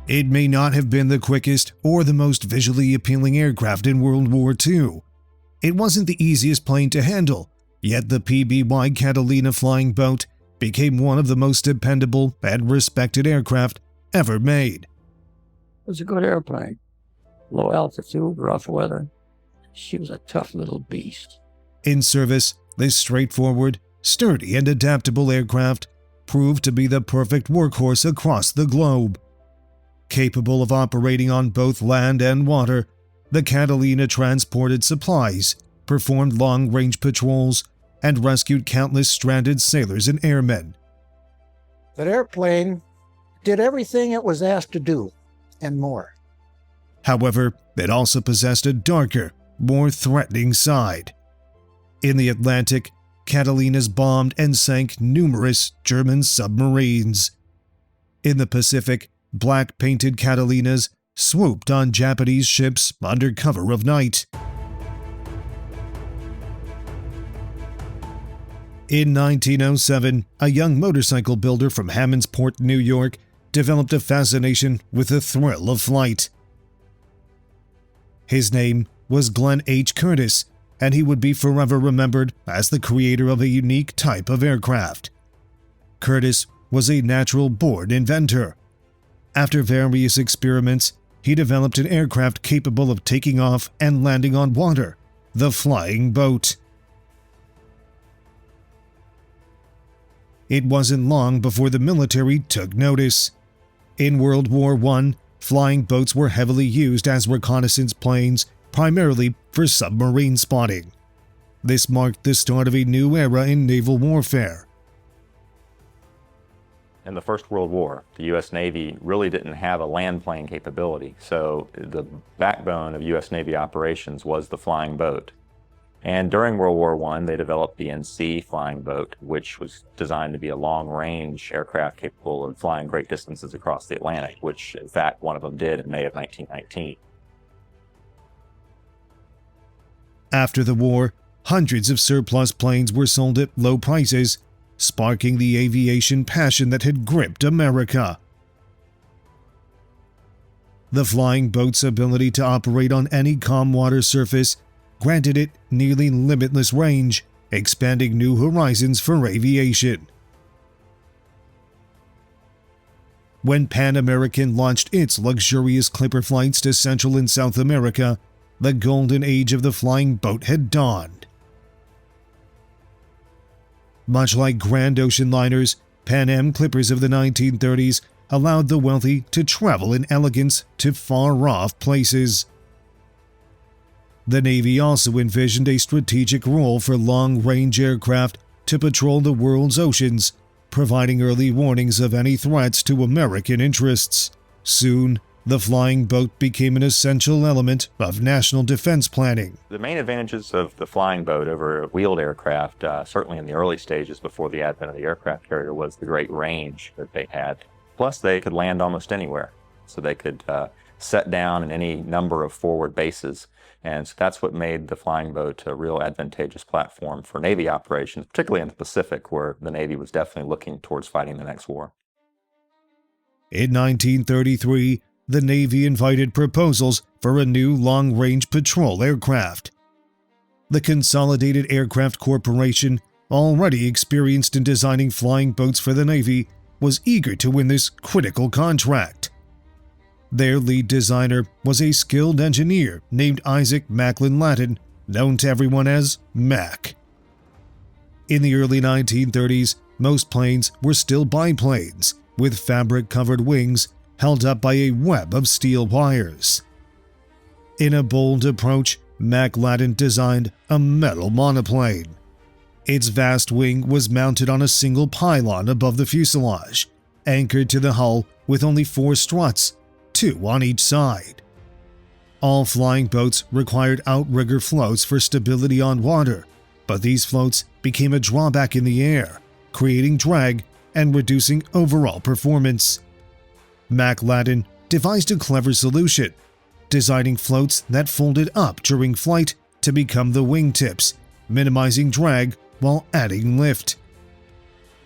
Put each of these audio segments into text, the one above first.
It may not have been the quickest or the most visually appealing aircraft in World War II. It wasn't the easiest plane to handle, yet the PBY Catalina flying boat became one of the most dependable and respected aircraft ever made. It was a good airplane. Low altitude, rough weather. She was a tough little beast. In service, this straightforward, sturdy, and adaptable aircraft proved to be the perfect workhorse across the globe. Capable of operating on both land and water, the Catalina transported supplies, performed long-range patrols, and rescued countless stranded sailors and airmen. That airplane did everything it was asked to do, and more. However, it also possessed a darker, more threatening side. In the Atlantic, Catalinas bombed and sank numerous German submarines. In the Pacific, black-painted Catalinas swooped on Japanese ships under cover of night. In 1907, a young motorcycle builder from Hammondsport, New York, developed a fascination with the thrill of flight. His name was Glenn H. Curtiss, and he would be forever remembered as the creator of a unique type of aircraft. Curtiss was a natural-born inventor. After various experiments, he developed an aircraft capable of taking off and landing on water, the flying boat. It wasn't long before the military took notice. In World War I, flying boats were heavily used as reconnaissance planes, primarily for submarine spotting. This marked the start of a new era in naval warfare. In the First World War, the U.S. Navy really didn't have a land plane capability, so the backbone of U.S. Navy operations was the flying boat. And during World War I, they developed the NC flying boat, which was designed to be a long-range aircraft capable of flying great distances across the Atlantic, which, in fact, one of them did in May of 1919. After the war, hundreds of surplus planes were sold at low prices, sparking the aviation passion that had gripped America. The flying boat's ability to operate on any calm water surface granted it nearly limitless range, expanding new horizons for aviation. When Pan American launched its luxurious clipper flights to Central and South America, the golden age of the flying boat had dawned. Much like Grand Ocean liners, Pan Am clippers of the 1930s allowed the wealthy to travel in elegance to far-off places. The Navy also envisioned a strategic role for long-range aircraft to patrol the world's oceans, providing early warnings of any threats to American interests. Soon, the flying boat became an essential element of national defense planning. The main advantages of the flying boat over a wheeled aircraft, certainly in the early stages before the advent of the aircraft carrier, was the great range that they had. Plus, they could land almost anywhere, so they could set down in any number of forward bases. And so that's what made the flying boat a real advantageous platform for Navy operations, particularly in the Pacific, where the Navy was definitely looking towards fighting the next war. In 1933, the Navy invited proposals for a new long-range patrol aircraft. The Consolidated Aircraft Corporation, already experienced in designing flying boats for the Navy, was eager to win this critical contract. Their lead designer was a skilled engineer named Isaac Macklin Lattin, known to everyone as Mac. In the early 1930s, most planes were still biplanes, with fabric-covered wings held up by a web of steel wires. In a bold approach, Mac Lattin designed a metal monoplane. Its vast wing was mounted on a single pylon above the fuselage, anchored to the hull with only 4 struts, 2 on each side. All flying boats required outrigger floats for stability on water, but these floats became a drawback in the air, creating drag and reducing overall performance. Mac Lattin devised a clever solution, designing floats that folded up during flight to become the wingtips, minimizing drag while adding lift.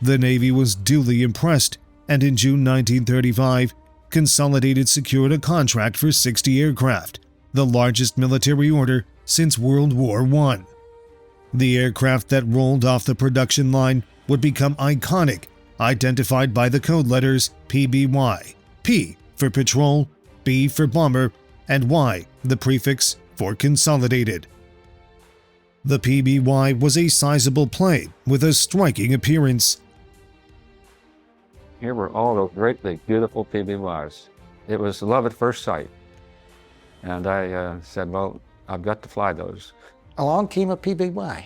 The Navy was duly impressed, and in June 1935, Consolidated secured a contract for 60 aircraft, the largest military order since World War I. The aircraft that rolled off the production line would become iconic, identified by the code letters PBY, P for patrol, B for bomber, and Y, the prefix for consolidated. The PBY was a sizable plane with a striking appearance. Here were all those great big, beautiful PBYs. It was love at first sight. And I said, well, I've got to fly those. Along came a PBY,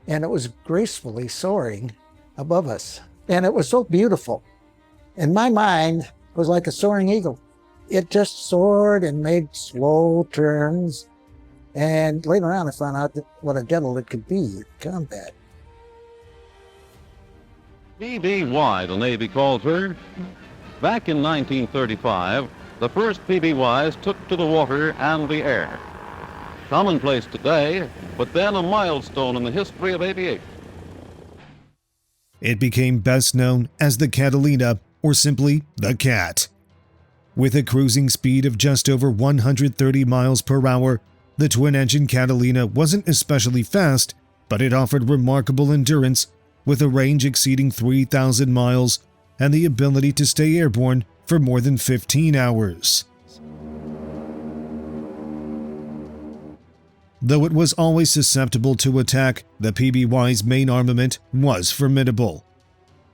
and it was gracefully soaring above us. And it was so beautiful. In my mind, it was like a soaring eagle. It just soared and made slow turns. And later on, I found out what a devil it could be in combat. PBY, the Navy calls her. Back in 1935, the first PBYs took to the water and the air. Commonplace today, but then a milestone in the history of aviation. It became best known as the Catalina, or simply the Cat. With a cruising speed of just over 130 miles per hour, the twin-engine Catalina wasn't especially fast, but it offered remarkable endurance with a range exceeding 3,000 miles and the ability to stay airborne for more than 15 hours. Though it was always susceptible to attack, the PBY's main armament was formidable.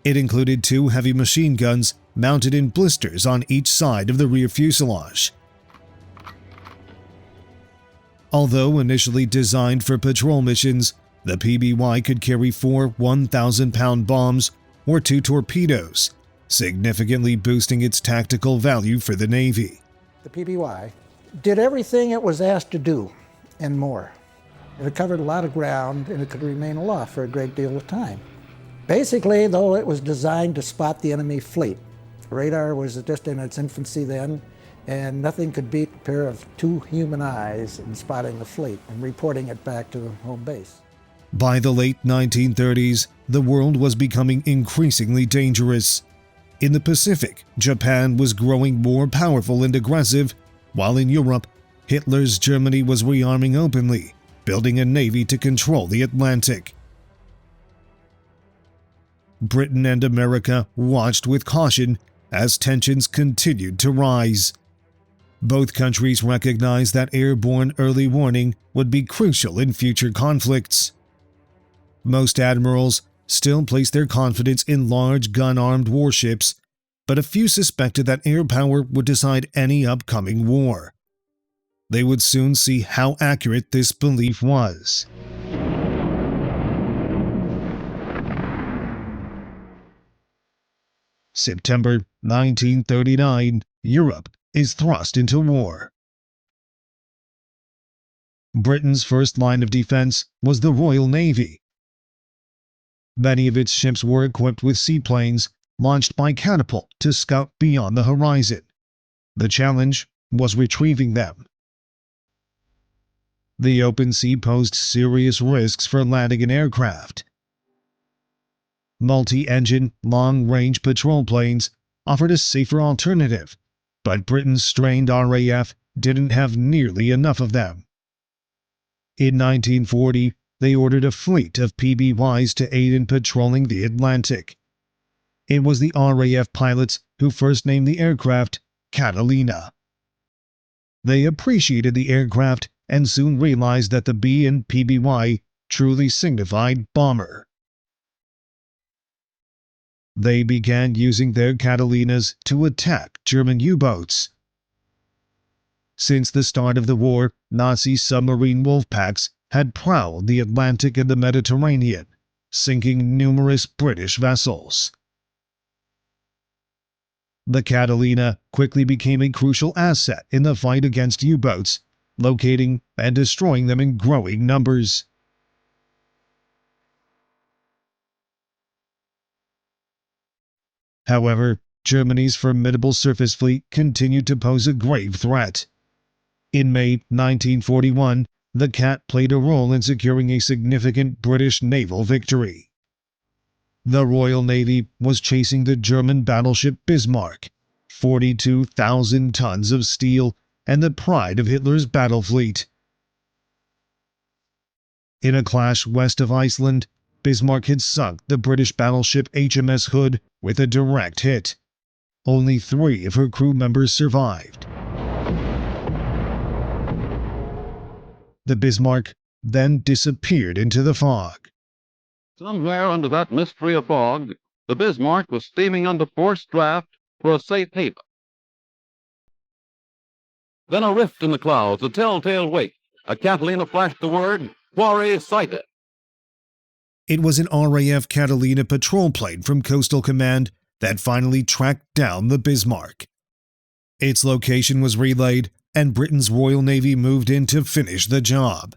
It included 2 heavy machine guns mounted in blisters on each side of the rear fuselage. Although initially designed for patrol missions, the PBY could carry 4 1,000-pound bombs or 2 torpedoes, significantly boosting its tactical value for the Navy. The PBY did everything it was asked to do and more. It covered a lot of ground, and it could remain aloft for a great deal of time. Basically, though, it was designed to spot the enemy fleet. Radar was just in its infancy then, and nothing could beat a pair of 2 human eyes in spotting the fleet and reporting it back to home base. By the late 1930s, the world was becoming increasingly dangerous. In the Pacific, Japan was growing more powerful and aggressive, while in Europe, Hitler's Germany was rearming openly, building a navy to control the Atlantic. Britain and America watched with caution as tensions continued to rise. Both countries recognized that airborne early warning would be crucial in future conflicts. Most admirals still placed their confidence in large gun-armed warships, but a few suspected that air power would decide any upcoming war. They would soon see how accurate this belief was. September 1939, Europe is thrust into war. Britain's first line of defense was the Royal Navy. Many of its ships were equipped with seaplanes launched by catapult to scout beyond the horizon. The challenge was retrieving them. The open sea posed serious risks for landing an aircraft. Multi-engine, long-range patrol planes offered a safer alternative, but Britain's strained RAF didn't have nearly enough of them. In 1940, they ordered a fleet of PBYs to aid in patrolling the Atlantic. It was the RAF pilots who first named the aircraft Catalina. They appreciated the aircraft and soon realized that the B in PBY truly signified bomber. They began using their Catalinas to attack German U-boats. Since the start of the war, Nazi submarine wolf packs had prowled the Atlantic and the Mediterranean, sinking numerous British vessels. The Catalina quickly became a crucial asset in the fight against U-boats, locating and destroying them in growing numbers. However, Germany's formidable surface fleet continued to pose a grave threat. In May 1941, the Cat played a role in securing a significant British naval victory. The Royal Navy was chasing the German battleship Bismarck, 42,000 tons of steel, and the pride of Hitler's battle fleet. In a clash west of Iceland, Bismarck had sunk the British battleship HMS Hood with a direct hit. Only 3 of her crew members survived. The Bismarck then disappeared into the fog. Somewhere under that mystery of fog, the Bismarck was steaming under forced draft for a safe haven. Then a rift in the clouds, a telltale wake. A Catalina flashed the word, "Quarry sighted." It was an RAF Catalina patrol plane from Coastal Command that finally tracked down the Bismarck. Its location was relayed, and Britain's Royal Navy moved in to finish the job.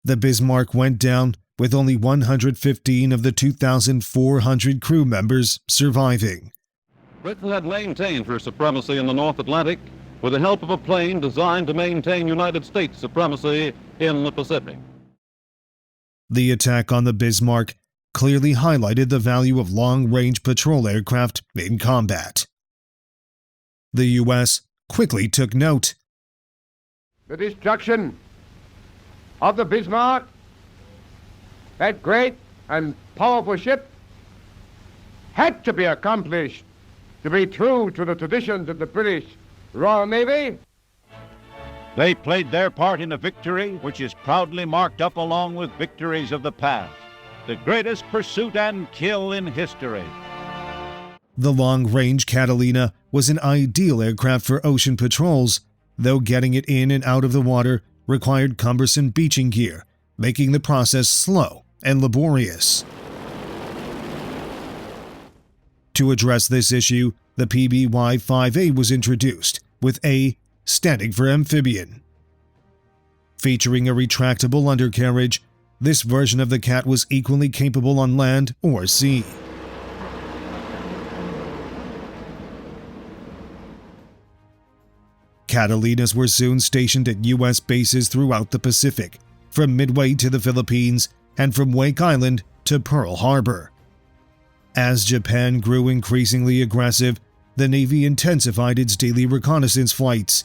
The Bismarck went down with only 115 of the 2,400 crew members surviving. Britain had maintained her supremacy in the North Atlantic with the help of a plane designed to maintain United States supremacy in the Pacific. The attack on the Bismarck clearly highlighted the value of long-range patrol aircraft in combat. The U.S. quickly took note. The destruction of the Bismarck, that great and powerful ship, had to be accomplished to be true to the traditions of the British Royal Navy. They played their part in a victory which is proudly marked up along with victories of the past, the greatest pursuit and kill in history. The long-range Catalina was an ideal aircraft for ocean patrols, though getting it in and out of the water required cumbersome beaching gear, making the process slow and laborious. To address this issue, the PBY-5A was introduced, with A standing for amphibian. Featuring a retractable undercarriage, this version of the Cat was equally capable on land or sea. Catalinas were soon stationed at U.S. bases throughout the Pacific, from Midway to the Philippines and from Wake Island to Pearl Harbor. As Japan grew increasingly aggressive, the Navy intensified its daily reconnaissance flights.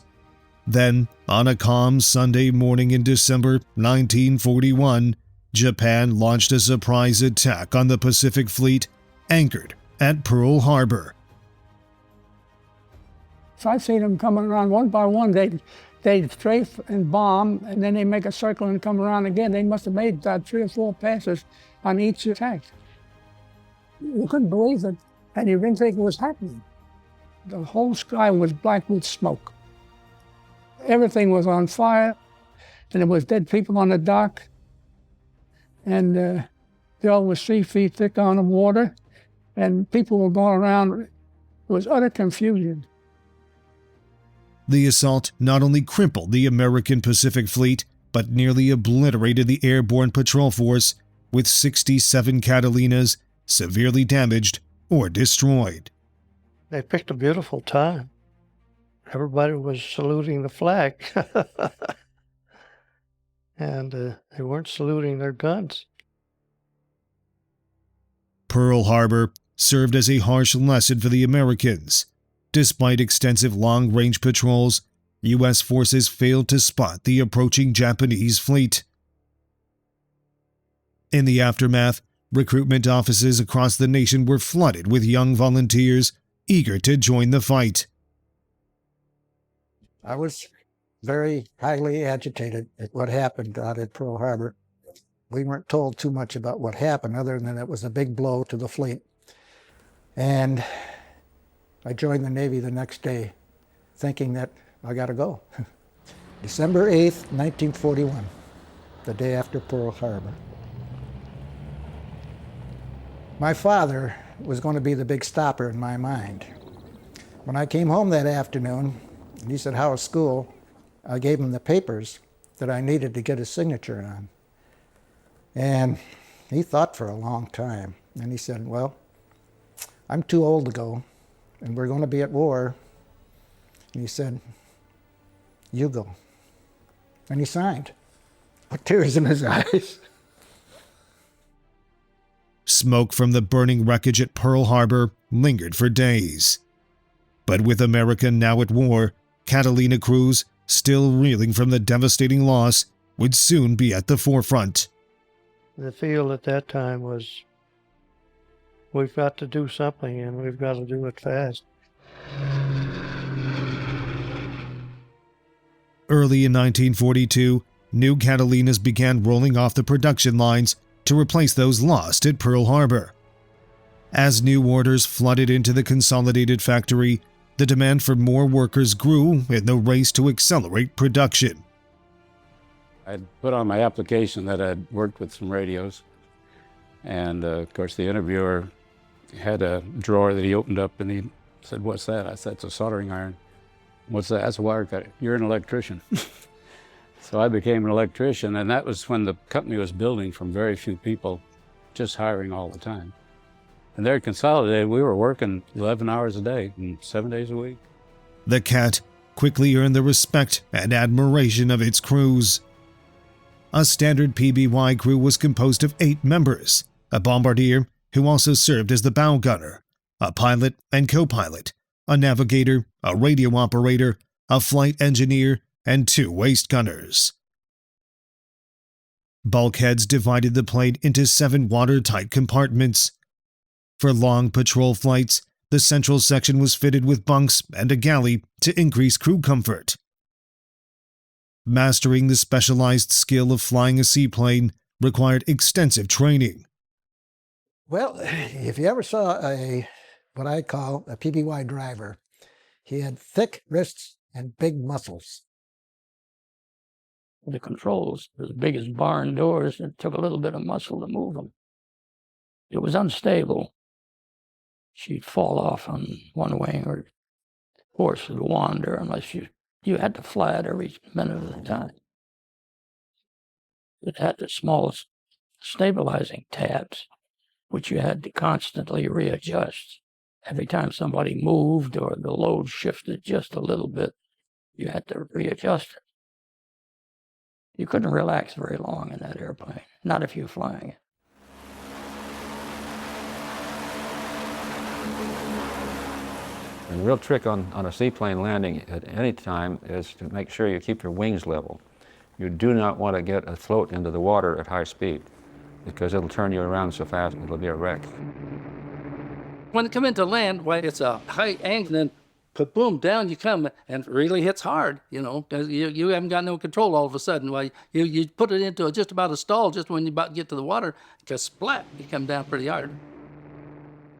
Then, on a calm Sunday morning in December 1941, Japan launched a surprise attack on the Pacific Fleet anchored at Pearl Harbor. So I've seen them coming around one by one. They'd strafe and bomb, and then they make a circle and come around again. They must have made 3 or 4 passes on each attack. You couldn't believe it, and you didn't think it was happening. The whole sky was black with smoke. Everything was on fire, and there was dead people on the dock, and there was 3 feet thick on the water, and people were going around. It was utter confusion. The assault not only crippled the American Pacific Fleet, but nearly obliterated the airborne patrol force, with 67 Catalinas severely damaged or destroyed. They picked a beautiful time. Everybody was saluting the flag. And they weren't saluting their guns. Pearl Harbor served as a harsh lesson for the Americans. Despite extensive long-range patrols, U.S. forces failed to spot the approaching Japanese fleet. In the aftermath, recruitment offices across the nation were flooded with young volunteers eager to join the fight. I was very highly agitated at what happened out at Pearl Harbor. We weren't told too much about what happened other than it was a big blow to the fleet. And I joined the Navy the next day thinking that I got to go. December 8th, 1941, the day after Pearl Harbor. My father was going to be the big stopper in my mind. When I came home that afternoon, and he said, "How was school?" I gave him the papers that I needed to get his signature on. And he thought for a long time. And he said, "Well, I'm too old to go, and we're going to be at war." And he said, You go. And he signed, with tears in his eyes. Smoke from the burning wreckage at Pearl Harbor lingered for days. But with America now at war, Catalina crews, still reeling from the devastating loss, would soon be at the forefront. The feel at that time was, we've got to do something, and we've got to do it fast. Early in 1942, new Catalinas began rolling off the production lines to replace those lost at Pearl Harbor. As new orders flooded into the consolidated factory, the demand for more workers grew in the race to accelerate production. I'd put on my application that I'd worked with some radios, and of course the interviewer had a drawer that he opened up and he said, "What's that?" I said, "It's a soldering iron." "What's that?" "That's a wire cutter." "You're an electrician." So I became an electrician, and that was when the company was building from very few people, just hiring all the time. And there at Consolidated, we were working 11 hours a day and 7 days a week. The Cat quickly earned the respect and admiration of its crews. A standard PBY crew was composed of 8 members, a bombardier who also served as the bow gunner, a pilot and co-pilot, a navigator, a radio operator, a flight engineer, and 2 waist gunners. Bulkheads divided the plane into 7 watertight compartments. For long patrol flights, the central section was fitted with bunks and a galley to increase crew comfort. Mastering the specialized skill of flying a seaplane required extensive training. Well, if you ever saw what I call a PBY driver, he had thick wrists and big muscles. The controls were as big as barn doors, and it took a little bit of muscle to move them. It was unstable. She'd fall off on one wing, or the horse would wander unless you had to fly it every minute of the time. It had the smallest stabilizing tabs, which you had to constantly readjust. Every time somebody moved or the load shifted just a little bit, you had to readjust it. You couldn't relax very long in that airplane, not if you were flying it. And the real trick on a seaplane landing at any time is to make sure you keep your wings level. You do not want to get afloat into the water at high speed, because it'll turn you around so fast it'll be a wreck. When you come into land, why, it's a high angle, and then boom, down you come, and it really hits hard, you know. You haven't got no control all of a sudden. Why, you put it into just about a stall just when you about to get to the water, because splat, you come down pretty hard.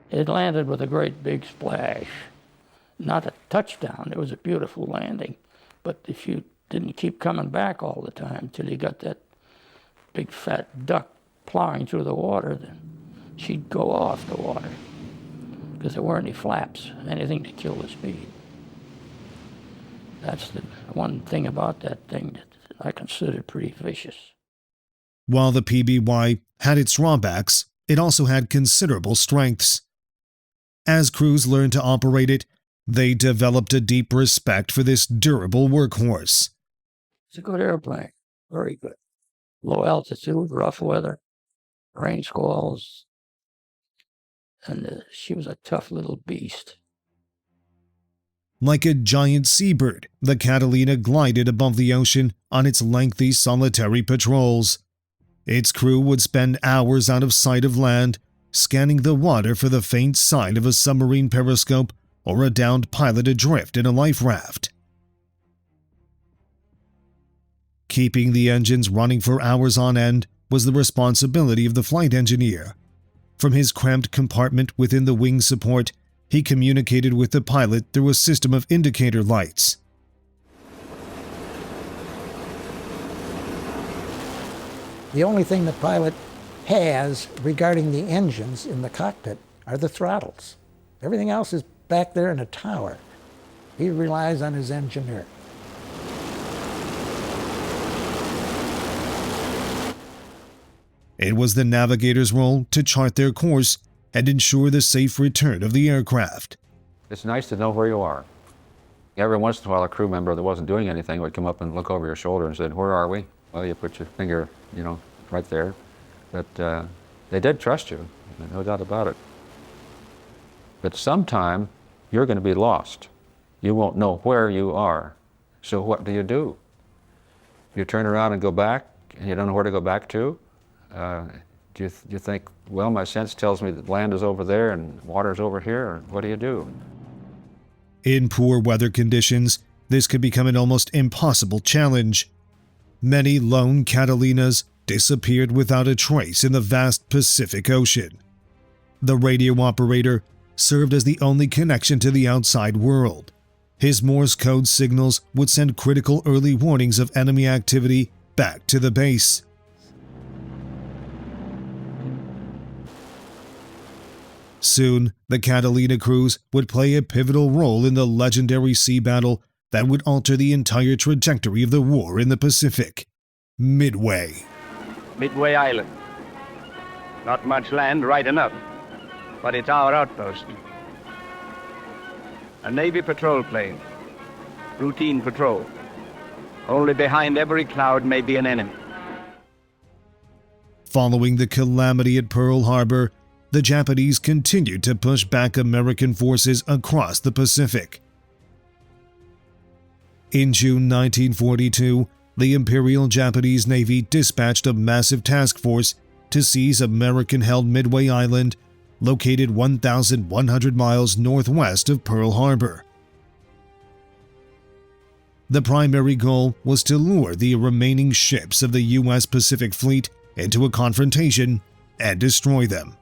It landed with a great big splash. Not a touchdown, it was a beautiful landing. But if you didn't keep coming back all the time till you got that big fat duck plowing through the water, then she'd go off the water, because there weren't any flaps, anything to kill the speed. That's the one thing about that thing that I considered pretty vicious. While the PBY had its drawbacks, it also had considerable strengths. As crews learned to operate it, they developed a deep respect for this durable workhorse. It's a good airplane, very good. Low altitude, rough weather, rain squalls, and she was a tough little beast. Like a giant seabird, the Catalina glided above the ocean on its lengthy solitary patrols. Its crew would spend hours out of sight of land, scanning the water for the faint sign of a submarine periscope or a downed pilot adrift in a life raft. Keeping the engines running for hours on end was the responsibility of the flight engineer. From his cramped compartment within the wing support, he communicated with the pilot through a system of indicator lights. The only thing the pilot has regarding the engines in the cockpit are the throttles. Everything else is back there in a tower. He relies on his engineer. It was the navigator's role to chart their course and ensure the safe return of the aircraft. It's nice to know where you are. Every once in a while, a crew member that wasn't doing anything would come up and look over your shoulder and said, "Where are we?" Well, you put your finger, right there. But they did trust you, no doubt about it. But sometime, you're going to be lost. You won't know where you are. So what do? You turn around and go back, and you don't know where to go back to? Do you think, well, my sense tells me that land is over there and water's over here, or what do? In poor weather conditions, this could become an almost impossible challenge. Many lone Catalinas disappeared without a trace in the vast Pacific Ocean. The radio operator served as the only connection to the outside world. His Morse code signals would send critical early warnings of enemy activity back to the base. Soon, the Catalina crews would play a pivotal role in the legendary sea battle that would alter the entire trajectory of the war in the Pacific. Midway. Midway Island. Not much land, right enough, but it's our outpost. A Navy patrol plane. Routine patrol. Only behind every cloud may be an enemy. Following the calamity at Pearl Harbor, the Japanese continued to push back American forces across the Pacific. In June 1942, the Imperial Japanese Navy dispatched a massive task force to seize American-held Midway Island, located 1,100 miles northwest of Pearl Harbor. The primary goal was to lure the remaining ships of the U.S. Pacific Fleet into a confrontation and destroy them.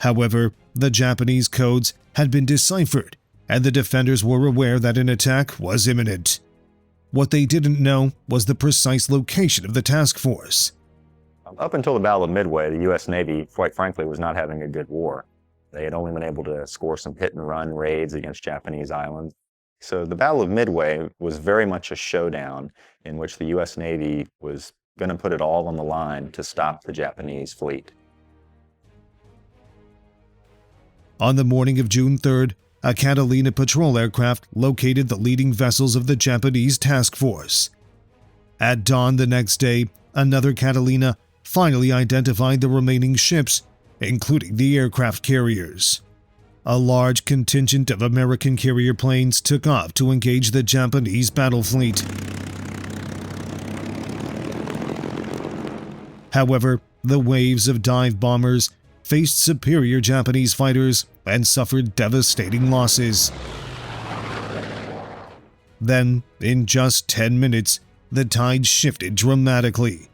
However, the Japanese codes had been deciphered, and the defenders were aware that an attack was imminent. What they didn't know was the precise location of the task force. Up until the Battle of Midway, the U.S. Navy, quite frankly, was not having a good war. They had only been able to score some hit-and-run raids against Japanese islands. So the Battle of Midway was very much a showdown in which the U.S. Navy was going to put it all on the line to stop the Japanese fleet. On the morning of June 3rd, a Catalina patrol aircraft located the leading vessels of the Japanese task force. At dawn the next day, another Catalina finally identified the remaining ships, including the aircraft carriers. A large contingent of American carrier planes took off to engage the Japanese battle fleet. However, the waves of dive bombers faced superior Japanese fighters and suffered devastating losses. Then, in just 10 minutes, the tide shifted dramatically.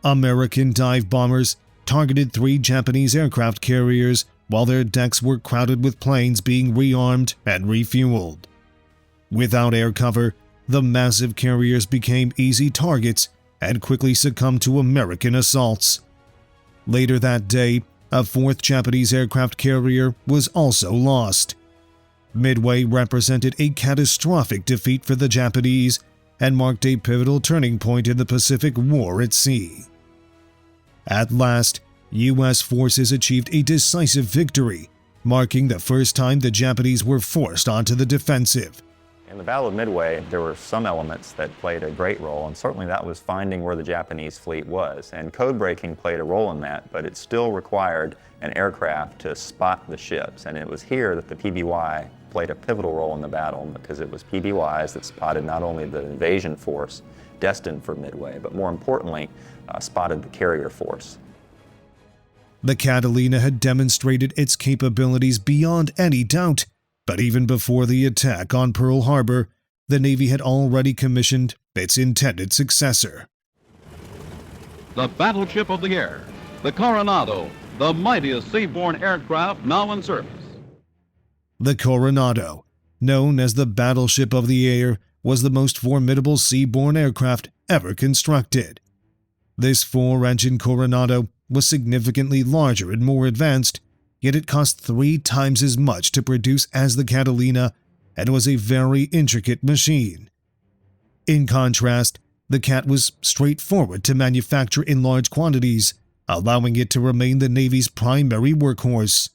American dive bombers targeted 3 Japanese aircraft carriers while their decks were crowded with planes being rearmed and refueled. Without air cover, the massive carriers became easy targets and quickly succumbed to American assaults. Later that day, a 4th Japanese aircraft carrier was also lost. Midway represented a catastrophic defeat for the Japanese and marked a pivotal turning point in the Pacific War at sea. At last, U.S. forces achieved a decisive victory, marking the first time the Japanese were forced onto the defensive. In the Battle of Midway, there were some elements that played a great role, and certainly that was finding where the Japanese fleet was. And code breaking played a role in that, but it still required an aircraft to spot the ships. And it was here that the PBY played a pivotal role in the battle, because it was PBYs that spotted not only the invasion force destined for Midway, but more importantly, spotted the carrier force. The Catalina had demonstrated its capabilities beyond any doubt. But even before the attack on Pearl Harbor, the Navy had already commissioned its intended successor. The battleship of the air, the Coronado, the mightiest seaborne aircraft now in service. The Coronado, known as the battleship of the air, was the most formidable seaborne aircraft ever constructed. This 4-engine Coronado was significantly larger and more advanced, yet it cost 3 times as much to produce as the Catalina and was a very intricate machine. In contrast, the Cat was straightforward to manufacture in large quantities, allowing it to remain the Navy's primary workhorse.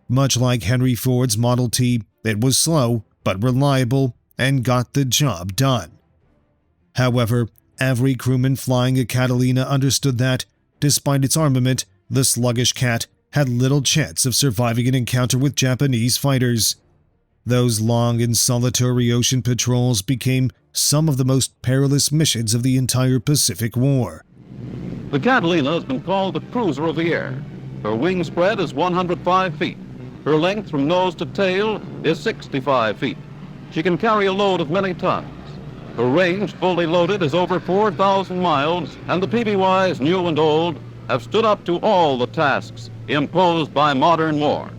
Much like Henry Ford's Model T, It was slow but reliable and got the job done. However, every crewman flying a Catalina understood that, despite its armament, the sluggish Cat had little chance of surviving an encounter with Japanese fighters. Those long and solitary ocean patrols became some of the most perilous missions of the entire Pacific War. The Catalina has been called the cruiser of the air. Her wing spread is 105 feet. Her length from nose to tail is 65 feet. She can carry a load of many tons. Her range, fully loaded, is over 4,000 miles, and the PBYs, new and old, have stood up to all the tasks imposed by modern war.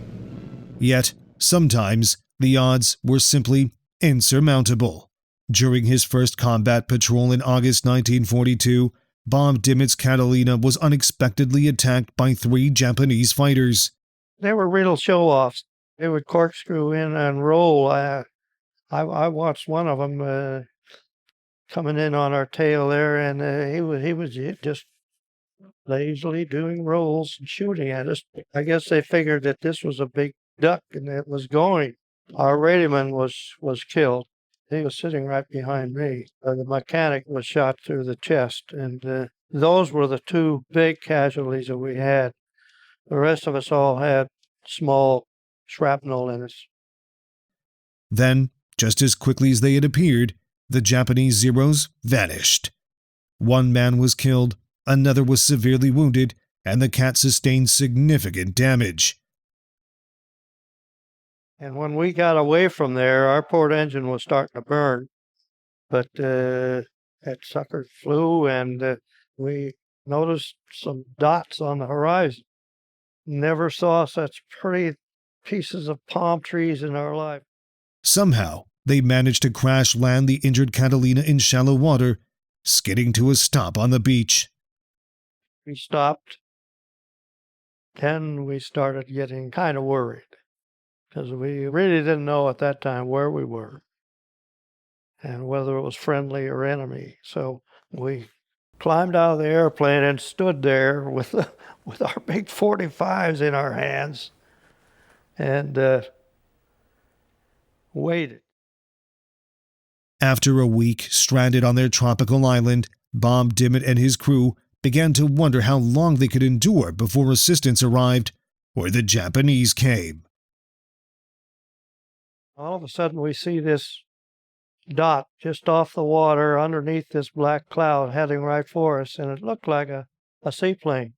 Yet, sometimes, the odds were simply insurmountable. During his first combat patrol in August 1942, Bob Dimmitt's Catalina was unexpectedly attacked by 3 Japanese fighters. They were real show-offs. They would corkscrew in and roll. I watched one of them coming in on our tail there, and he was just lazily doing rolls and shooting at us. I guess they figured that this was a big duck and it was going. Our radioman was killed. He was sitting right behind me. The mechanic was shot through the chest, and those were the 2 big casualties that we had. The rest of us all had small shrapnel in us. Then, just as quickly as they had appeared, the Japanese Zeros vanished. 1 man was killed, another was severely wounded, and the Cat sustained significant damage. And when we got away from there, our port engine was starting to burn. But that sucker flew, and we noticed some dots on the horizon. Never saw such pretty pieces of palm trees in our life. Somehow, they managed to crash land the injured Catalina in shallow water, skidding to a stop on the beach. We stopped. Then we started getting kind of worried, because we really didn't know at that time where we were and whether it was friendly or enemy. So we climbed out of the airplane and stood there with our big 45s in our hands and waited. After a week stranded on their tropical island, Bob Dimmitt and his crew began to wonder how long they could endure before assistance arrived or the Japanese came. All of a sudden we see this dot just off the water underneath this black cloud heading right for us, and it looked like a seaplane.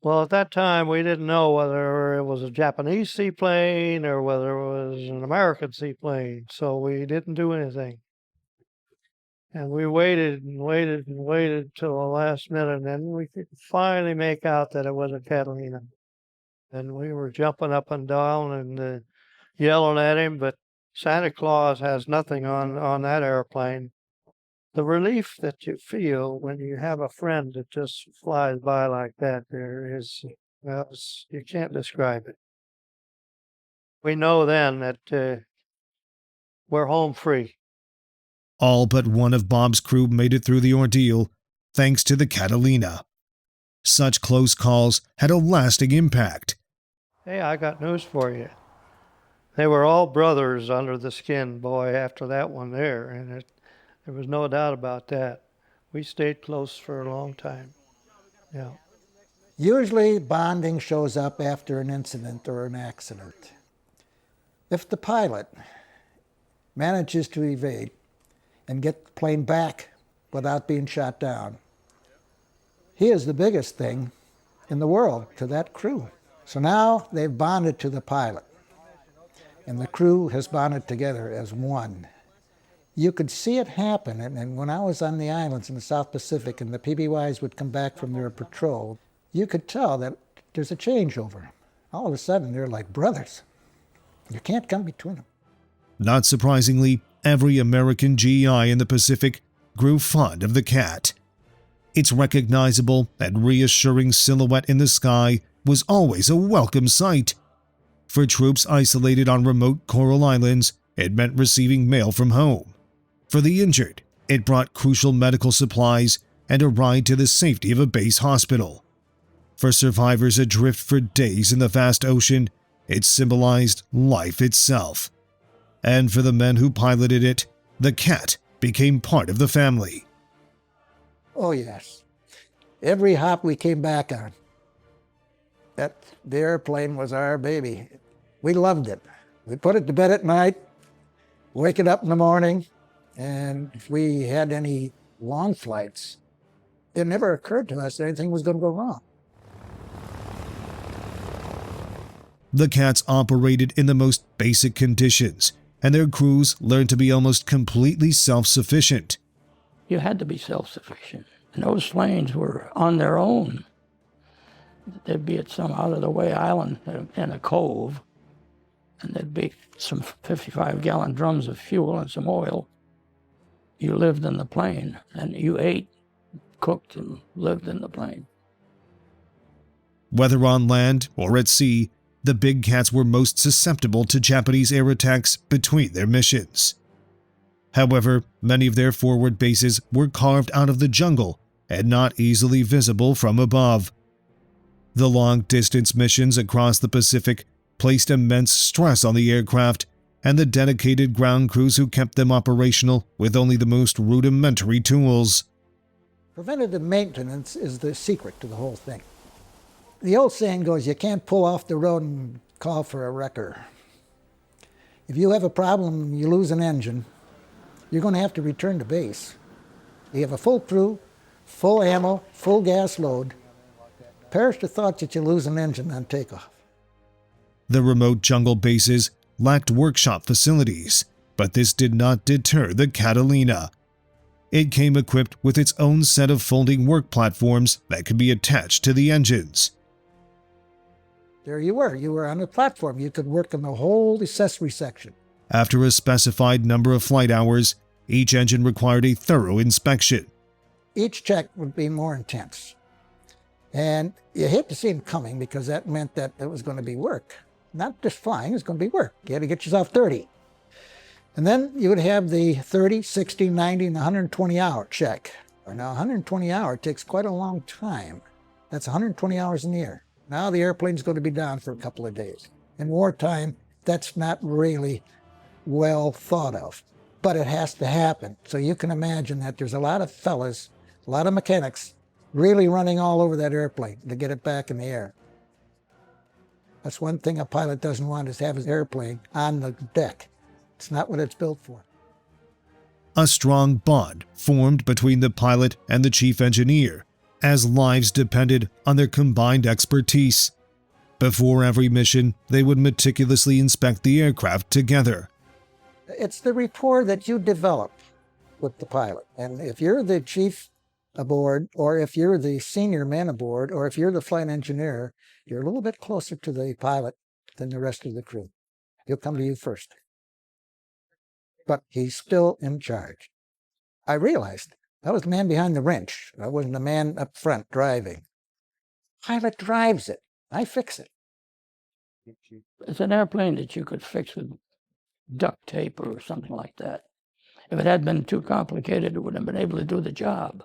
Well, at that time we didn't know whether it was a Japanese seaplane or whether it was an American seaplane, so we didn't do anything. And we waited and waited and waited till the last minute, and then we could finally make out that it was a Catalina. And we were jumping up and down and yelling at him, but Santa Claus has nothing on that airplane. The relief that you feel when you have a friend that just flies by like that, there is, well, you can't describe it. We know then that we're home free. All but one of Bob's crew made it through the ordeal, thanks to the Catalina. Such close calls had a lasting impact. Hey, I got news for you. They were all brothers under the skin, boy, after that one there, and there was no doubt about that. We stayed close for a long time. Yeah. Usually bonding shows up after an incident or an accident. If the pilot manages to evade and get the plane back without being shot down, he is the biggest thing in the world to that crew. So now they've bonded to the pilot, and the crew has bonded together as one. You could see it happen, and when I was on the islands in the South Pacific and the PBYs would come back from their patrol, you could tell that there's a changeover. All of a sudden, they're like brothers. You can't come between them. Not surprisingly, every American GI in the Pacific grew fond of the Cat. Its recognizable and reassuring silhouette in the sky was always a welcome sight. For troops isolated on remote coral islands, it meant receiving mail from home. For the injured, it brought crucial medical supplies and a ride to the safety of a base hospital. For survivors adrift for days in the vast ocean, it symbolized life itself. And for the men who piloted it, the cat became part of the family. Oh yes. Every hop we came back on, the airplane was our baby. We loved it. We put it to bed at night, wake it up in the morning, and if we had any long flights, it never occurred to us that anything was going to go wrong. The cats operated in the most basic conditions, and their crews learned to be almost completely self-sufficient. You had to be self-sufficient. And those planes were on their own. They'd be at some out-of-the-way island in a cove, and there'd be some 55-gallon drums of fuel and some oil. You lived in the plane, and you ate, cooked, and lived in the plane. Whether on land or at sea, the big cats were most susceptible to Japanese air attacks between their missions. However, many of their forward bases were carved out of the jungle and not easily visible from above. The long-distance missions across the Pacific placed immense stress on the aircraft and the dedicated ground crews who kept them operational with only the most rudimentary tools. Preventative maintenance is the secret to the whole thing. The old saying goes, you can't pull off the road and call for a wrecker. If you have a problem and you lose an engine, you're going to have to return to base. You have a full crew, full ammo, full gas load. Perish the thought that you lose an engine on takeoff. The remote jungle bases lacked workshop facilities, but this did not deter the Catalina. It came equipped with its own set of folding work platforms that could be attached to the engines. There you were on a platform. You could work in the whole accessory section. After a specified number of flight hours, each engine required a thorough inspection. Each check would be more intense. And you hate to see them coming because that meant that it was going to be work. Not just flying, it was going to be work. You had to get yourself 30. And then you would have the 30, 60, 90, and 120-hour check. Now, 120 hours takes quite a long time. That's 120 hours in the air. Now the airplane's going to be down for a couple of days. In wartime, that's not really well thought of, but it has to happen. So you can imagine that there's a lot of fellas, a lot of mechanics, really running all over that airplane to get it back in the air. That's one thing a pilot doesn't want, is have his airplane on the deck. It's not what it's built for. A strong bond formed between the pilot and the chief engineer, as lives depended on their combined expertise. Before every mission, they would meticulously inspect the aircraft together. It's the rapport that you develop with the pilot. And if you're the chief aboard, or if you're the senior man aboard, or if you're the flight engineer, you're a little bit closer to the pilot than the rest of the crew. He'll come to you first. But he's still in charge. I realized I was the man behind the wrench. I wasn't the man up front driving. Pilot drives it. I fix it. It's an airplane that you could fix with duct tape or something like that. If it had been too complicated, it wouldn't have been able to do the job.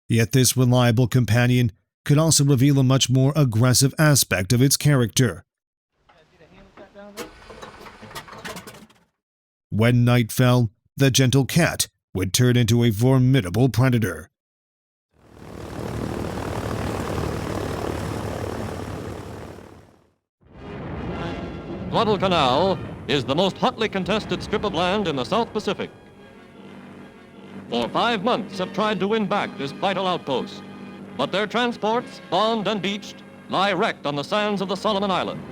Yet this reliable companion could also reveal a much more aggressive aspect of its character. When night fell, the gentle cat would turn into a formidable predator. Guadalcanal is the most hotly contested strip of land in the South Pacific. For 5 months have tried to win back this vital outpost, but their transports, bombed and beached, lie wrecked on the sands of the Solomon Islands.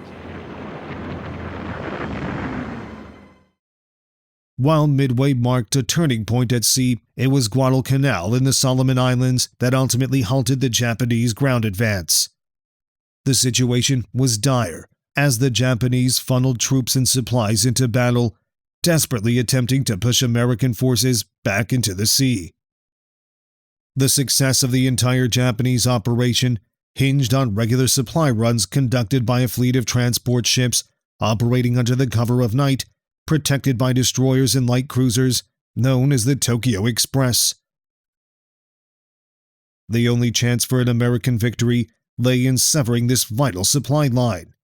While Midway marked a turning point at sea, it was Guadalcanal in the Solomon Islands that ultimately halted the Japanese ground advance. The situation was dire, as the Japanese funneled troops and supplies into battle, desperately attempting to push American forces back into the sea. The success of the entire Japanese operation hinged on regular supply runs conducted by a fleet of transport ships operating under the cover of night, protected by destroyers and light cruisers known as the Tokyo Express. The only chance for an American victory lay in severing this vital supply line.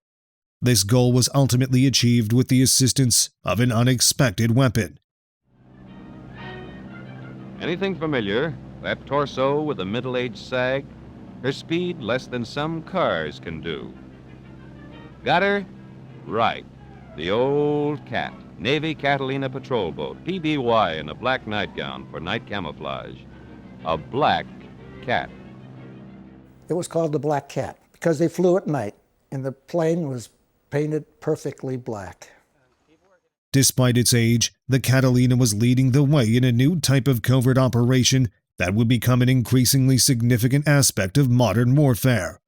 This goal was ultimately achieved with the assistance of an unexpected weapon. Anything familiar? That torso with a middle-aged sag? Her speed less than some cars can do. Got her? Right. The old Cat, Navy Catalina patrol boat, PBY in a black nightgown for night camouflage. A black cat. It was called the Black Cat because they flew at night, and the plane was painted perfectly black. Despite its age, the Catalina was leading the way in a new type of covert operation that would become an increasingly significant aspect of modern warfare.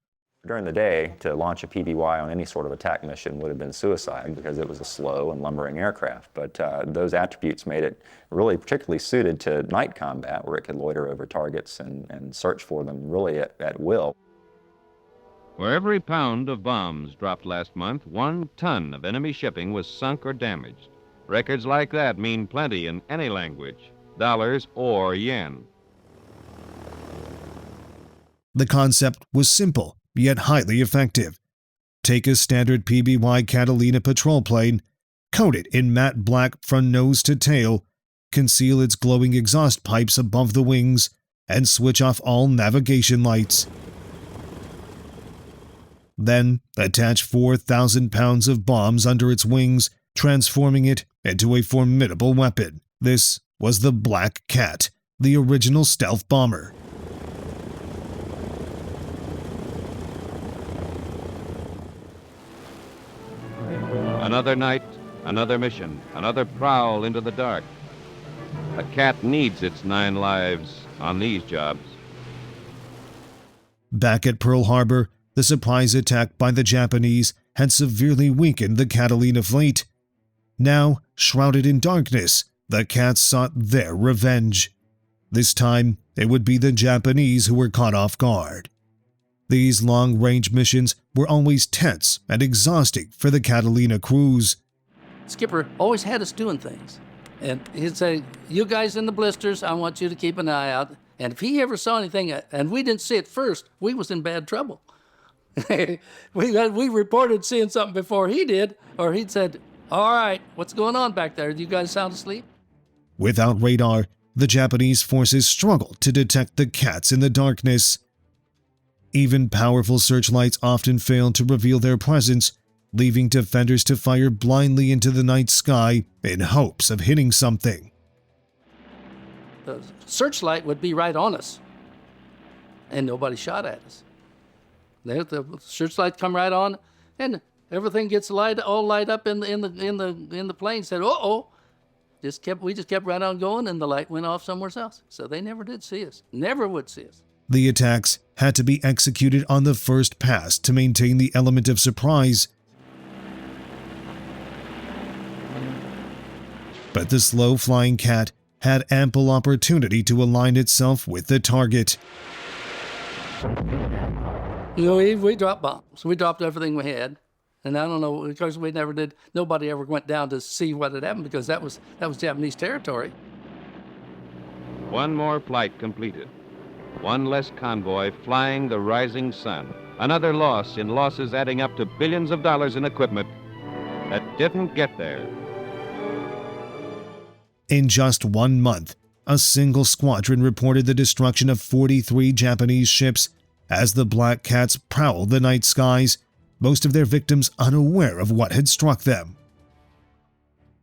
During the day, to launch a PBY on any sort of attack mission would have been suicide because it was a slow and lumbering aircraft. But those attributes made it really particularly suited to night combat, where it could loiter over targets and search for them really at will. For every pound of bombs dropped last month, 1 ton of enemy shipping was sunk or damaged. Records like that mean plenty in any language, dollars or yen. The concept was simple, yet highly effective. Take a standard PBY Catalina patrol plane, coat it in matte black from nose to tail, conceal its glowing exhaust pipes above the wings, and switch off all navigation lights. Then attach 4,000 pounds of bombs under its wings, transforming it into a formidable weapon. This was the Black Cat, the original stealth bomber. Another night, another mission, another prowl into the dark. A cat needs its 9 lives on these jobs. Back at Pearl Harbor, the surprise attack by the Japanese had severely weakened the Catalina fleet. Now, shrouded in darkness, the Cats sought their revenge. This time, it would be the Japanese who were caught off guard. These long-range missions were always tense and exhausting for the Catalina crews. Skipper always had us doing things. And he'd say, you guys in the blisters, I want you to keep an eye out. And if he ever saw anything, and we didn't see it first, we was in bad trouble. we reported seeing something before he did, or he'd said, all right, what's going on back there? Do you guys sound asleep? Without radar, the Japanese forces struggled to detect the Cats in the darkness. Even powerful searchlights often failed to reveal their presence, leaving defenders to fire blindly into the night sky in hopes of hitting something. The searchlight would be right on us, and nobody shot at us. The searchlight come right on, and everything gets all light up in the plane. Said, "Uh-oh!" We just kept right on going, and the light went off somewhere else. So they never did see us. Never would see us. The attacks had to be executed on the first pass to maintain the element of surprise. But the slow-flying Cat had ample opportunity to align itself with the target. You know, we dropped bombs. We dropped everything we had. And I don't know, because we never did, nobody ever went down to see what had happened because that was Japanese territory. 1 more flight completed. 1 less convoy flying the rising sun. Another loss in losses adding up to billions of dollars in equipment that didn't get there. In just 1 month, a single squadron reported the destruction of 43 Japanese ships as the Black Cats prowled the night skies, most of their victims unaware of what had struck them.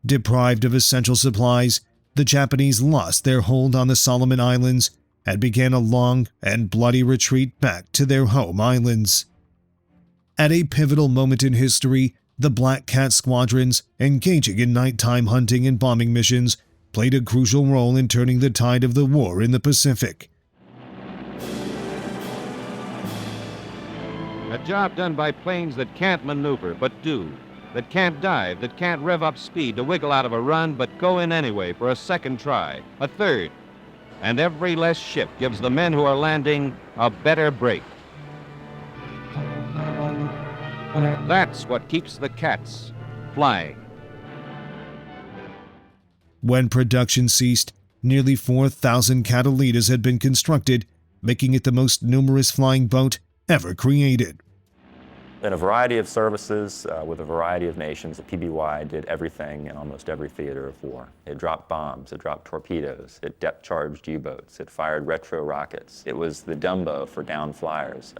Deprived of essential supplies, the Japanese lost their hold on the Solomon Islands and began a long and bloody retreat back to their home islands. At a pivotal moment in history, the Black Cat squadrons, engaging in nighttime hunting and bombing missions, played a crucial role in turning the tide of the war in the Pacific. A job done by planes that can't maneuver but do, that can't dive, that can't rev up speed to wiggle out of a run but go in anyway for a second try, a third. And every less ship gives the men who are landing a better break. That's what keeps the Cats flying. When production ceased, nearly 4,000 Catalinas had been constructed, making it the most numerous flying boat ever created. In a variety of services with a variety of nations, the PBY did everything in almost every theater of war. It dropped bombs, it dropped torpedoes, it depth-charged U-boats, it fired retro rockets. It was the Dumbo for down flyers,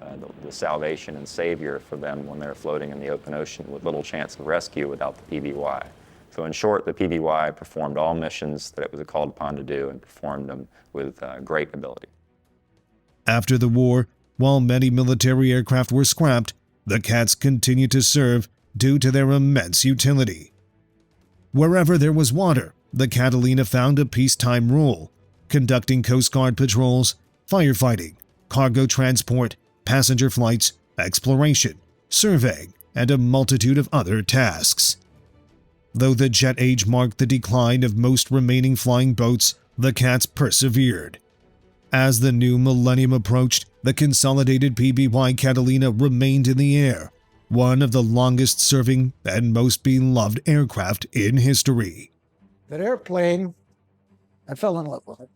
the salvation and savior for them when they're floating in the open ocean with little chance of rescue without the PBY. So in short, the PBY performed all missions that it was called upon to do and performed them with great ability. After the war, while many military aircraft were scrapped, the Cats continued to serve due to their immense utility. Wherever there was water, the Catalina found a peacetime role, conducting Coast Guard patrols, firefighting, cargo transport, passenger flights, exploration, surveying, and a multitude of other tasks. Though the jet age marked the decline of most remaining flying boats, the Cats persevered. As the new millennium approached, the consolidated PBY Catalina remained in the air, one of the longest-serving and most beloved aircraft in history. That airplane, I fell in love with it.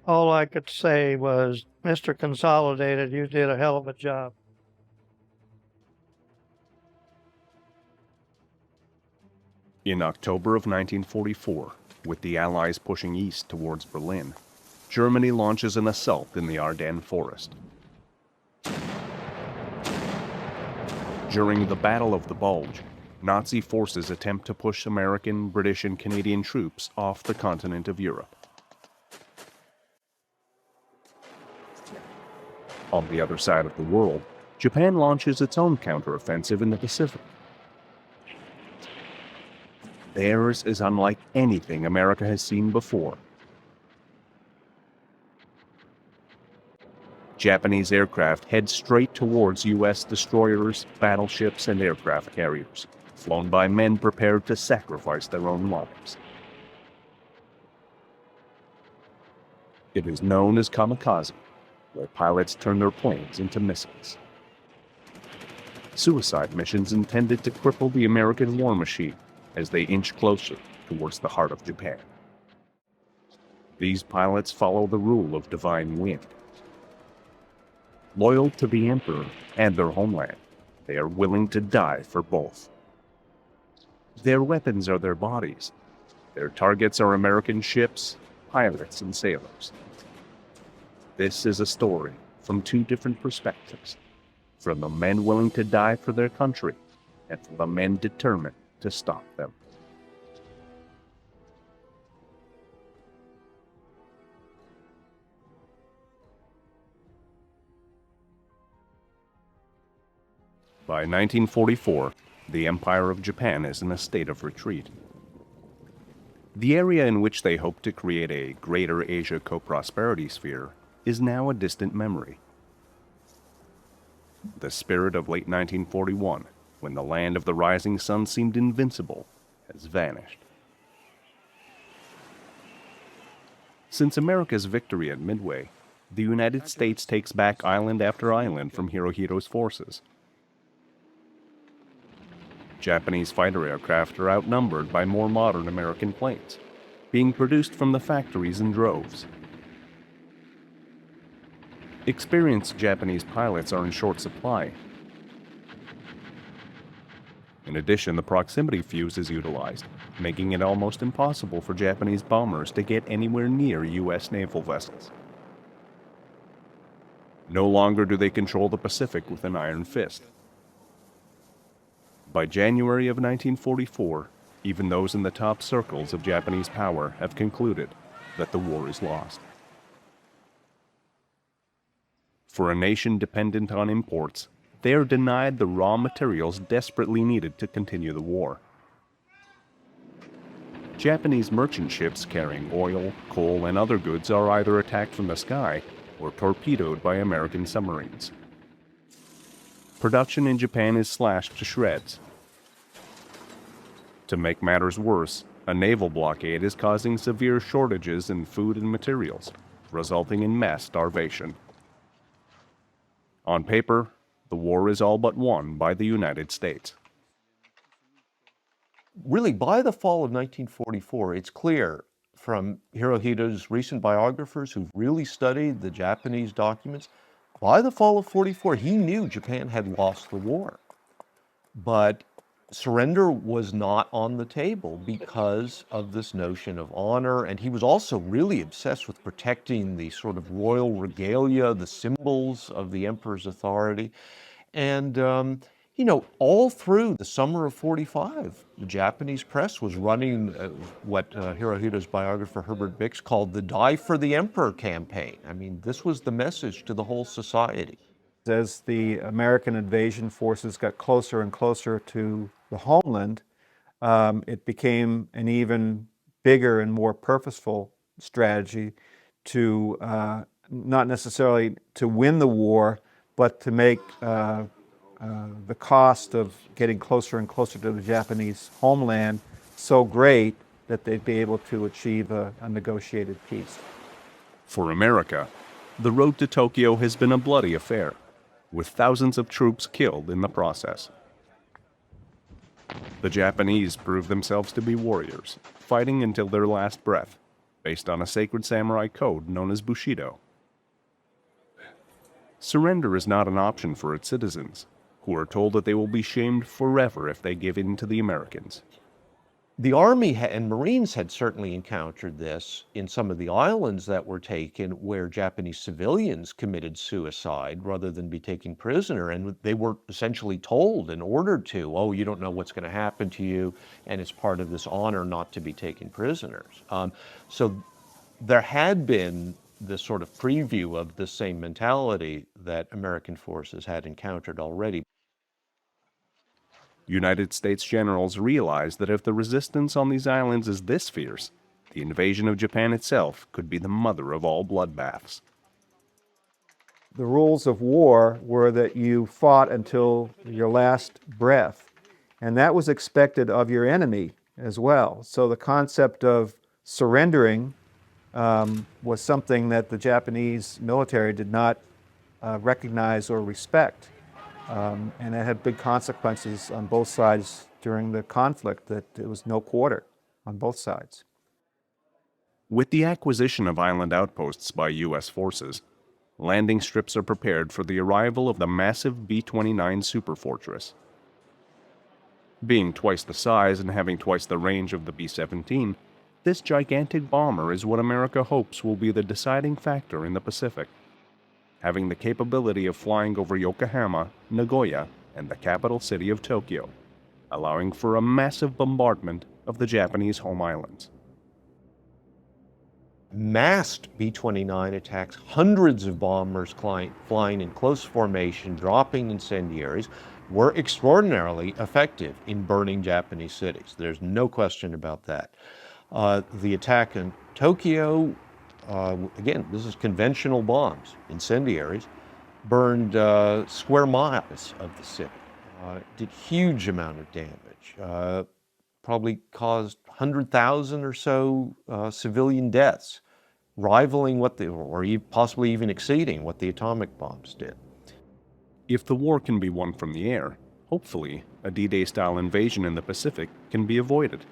All I could say was, Mr. Consolidated, you did a hell of a job. In October of 1944, with the Allies pushing east towards Berlin, Germany launches an assault in the Ardennes forest. During the Battle of the Bulge, Nazi forces attempt to push American, British, and Canadian troops off the continent of Europe. On the other side of the world, Japan launches its own counteroffensive in the Pacific. Theirs is unlike anything America has seen before. Japanese aircraft head straight towards U.S. destroyers, battleships, and aircraft carriers, flown by men prepared to sacrifice their own lives. It is known as Kamikaze, where pilots turn their planes into missiles. Suicide missions intended to cripple the American war machine as they inch closer towards the heart of Japan. These pilots follow the rule of divine wind. Loyal to the Emperor and their homeland, they are willing to die for both. Their weapons are their bodies. Their targets are American ships, pilots, and sailors. This is a story from two different perspectives, from the men willing to die for their country, and from the men determined to stop them. By 1944, the Empire of Japan is in a state of retreat. The area in which they hoped to create a Greater Asia Co-Prosperity Sphere is now a distant memory. The spirit of late 1941, when the land of the rising sun seemed invincible, has vanished. Since America's victory at Midway, the United States takes back island after island from Hirohito's forces. Japanese fighter aircraft are outnumbered by more modern American planes, being produced from the factories in droves. Experienced Japanese pilots are in short supply. In addition, the proximity fuse is utilized, making it almost impossible for Japanese bombers to get anywhere near U.S. naval vessels. No longer do they control the Pacific with an iron fist. By January of 1944, even those in the top circles of Japanese power have concluded that the war is lost. For a nation dependent on imports, they are denied the raw materials desperately needed to continue the war. Japanese merchant ships carrying oil, coal, and other goods are either attacked from the sky or torpedoed by American submarines. Production in Japan is slashed to shreds. To make matters worse, a naval blockade is causing severe shortages in food and materials, resulting in mass starvation. On paper, the war is all but won by the United States. Really, by the fall of 1944, it's clear from Hirohito's recent biographers who've really studied the Japanese documents by the fall of 44, he knew Japan had lost the war. But surrender was not on the table because of this notion of honor. And he was also really obsessed with protecting the sort of royal regalia, the symbols of the emperor's authority. And, you know, all through the summer of 45, the Japanese press was running what Hirohito's biographer Herbert Bix called the Die for the Emperor campaign. I mean, this was the message to the whole society. As the American invasion forces got closer and closer to the homeland, it became an even bigger and more purposeful strategy to not necessarily to win the war, but to make the cost of getting closer and closer to the Japanese homeland so great that they'd be able to achieve a negotiated peace. For America, the road to Tokyo has been a bloody affair, with thousands of troops killed in the process. The Japanese proved themselves to be warriors, fighting until their last breath, based on a sacred samurai code known as Bushido. Surrender is not an option for its citizens, who are told that they will be shamed forever if they give in to the Americans. The Army and Marines had certainly encountered this in some of the islands that were taken where Japanese civilians committed suicide rather than be taken prisoner. And they were essentially told and ordered to, oh, you don't know what's going to happen to you, and it's part of this honor not to be taken prisoners. So there had been this sort of preview of the same mentality that American forces had encountered already. United States generals realized that if the resistance on these islands is this fierce, the invasion of Japan itself could be the mother of all bloodbaths. The rules of war were that you fought until your last breath, and that was expected of your enemy as well. So the concept of surrendering was something that the Japanese military did not recognize or respect. And it had big consequences on both sides during the conflict, that it was no quarter on both sides. With the acquisition of island outposts by U.S. forces, landing strips are prepared for the arrival of the massive B-29 superfortress. Being twice the size and having twice the range of the B-17, this gigantic bomber is what America hopes will be the deciding factor in the Pacific, having the capability of flying over Yokohama, Nagoya, and the capital city of Tokyo, allowing for a massive bombardment of the Japanese home islands. Massed B-29 attacks, hundreds of bombers flying in close formation, dropping incendiaries, were extraordinarily effective in burning Japanese cities. There's no question about that. The attack in Tokyo, again, this is conventional bombs, incendiaries, burned square miles of the city, did huge amount of damage, probably caused 100,000 or so civilian deaths, rivaling what possibly even exceeding what the atomic bombs did. If the war can be won from the air, hopefully a D-Day style invasion in the Pacific can be avoided.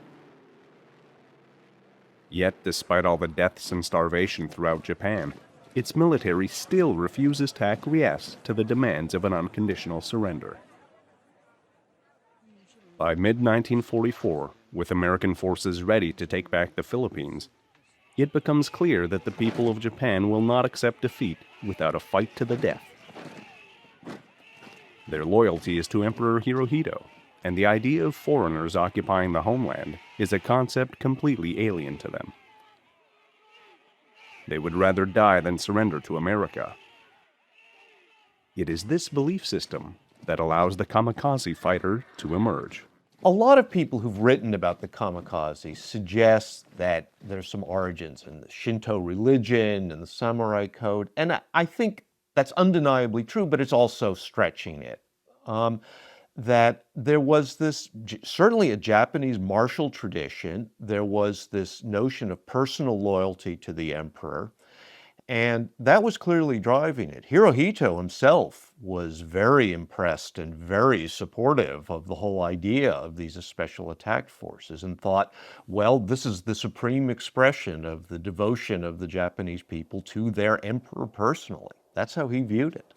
Yet, despite all the deaths and starvation throughout Japan, its military still refuses to acquiesce to the demands of an unconditional surrender. By mid-1944, with American forces ready to take back the Philippines, it becomes clear that the people of Japan will not accept defeat without a fight to the death. Their loyalty is to Emperor Hirohito, and the idea of foreigners occupying the homeland is a concept completely alien to them. They would rather die than surrender to America. It is this belief system that allows the Kamikaze fighter to emerge. A lot of people who've written about the Kamikaze suggest that there's some origins in the Shinto religion and the samurai code, and I think that's undeniably true, but it's also stretching it. That there was this, certainly a Japanese martial tradition, there was this notion of personal loyalty to the emperor, and that was clearly driving it. Hirohito himself was very impressed and very supportive of the whole idea of these special attack forces and thought, well, this is the supreme expression of the devotion of the Japanese people to their emperor personally. That's how he viewed it.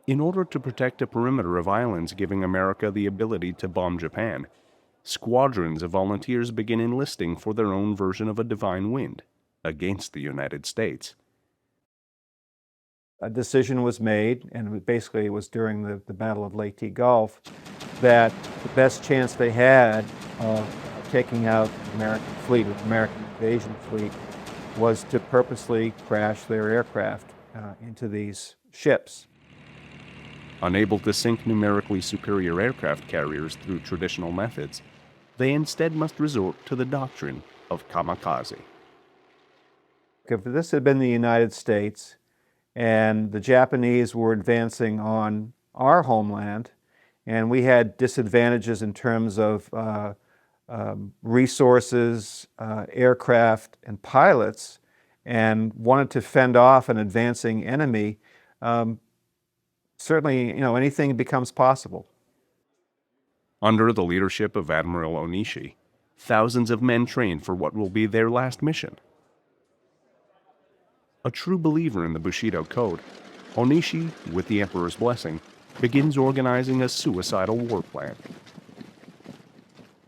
In order to protect a perimeter of islands giving America the ability to bomb Japan, squadrons of volunteers begin enlisting for their own version of a divine wind against the United States. A decision was made, and basically it was during the Battle of Leyte Gulf, that the best chance they had of taking out the American fleet, the American invasion fleet, was to purposely crash their aircraft into these ships. Unable to sink numerically superior aircraft carriers through traditional methods, they instead must resort to the doctrine of kamikaze. If this had been the United States and the Japanese were advancing on our homeland, and we had disadvantages in terms of resources, aircraft, and pilots, and wanted to fend off an advancing enemy, certainly, anything becomes possible. Under the leadership of Admiral Onishi, thousands of men trained for what will be their last mission. A true believer in the Bushido Code, Onishi, with the Emperor's blessing, begins organizing a suicidal war plan.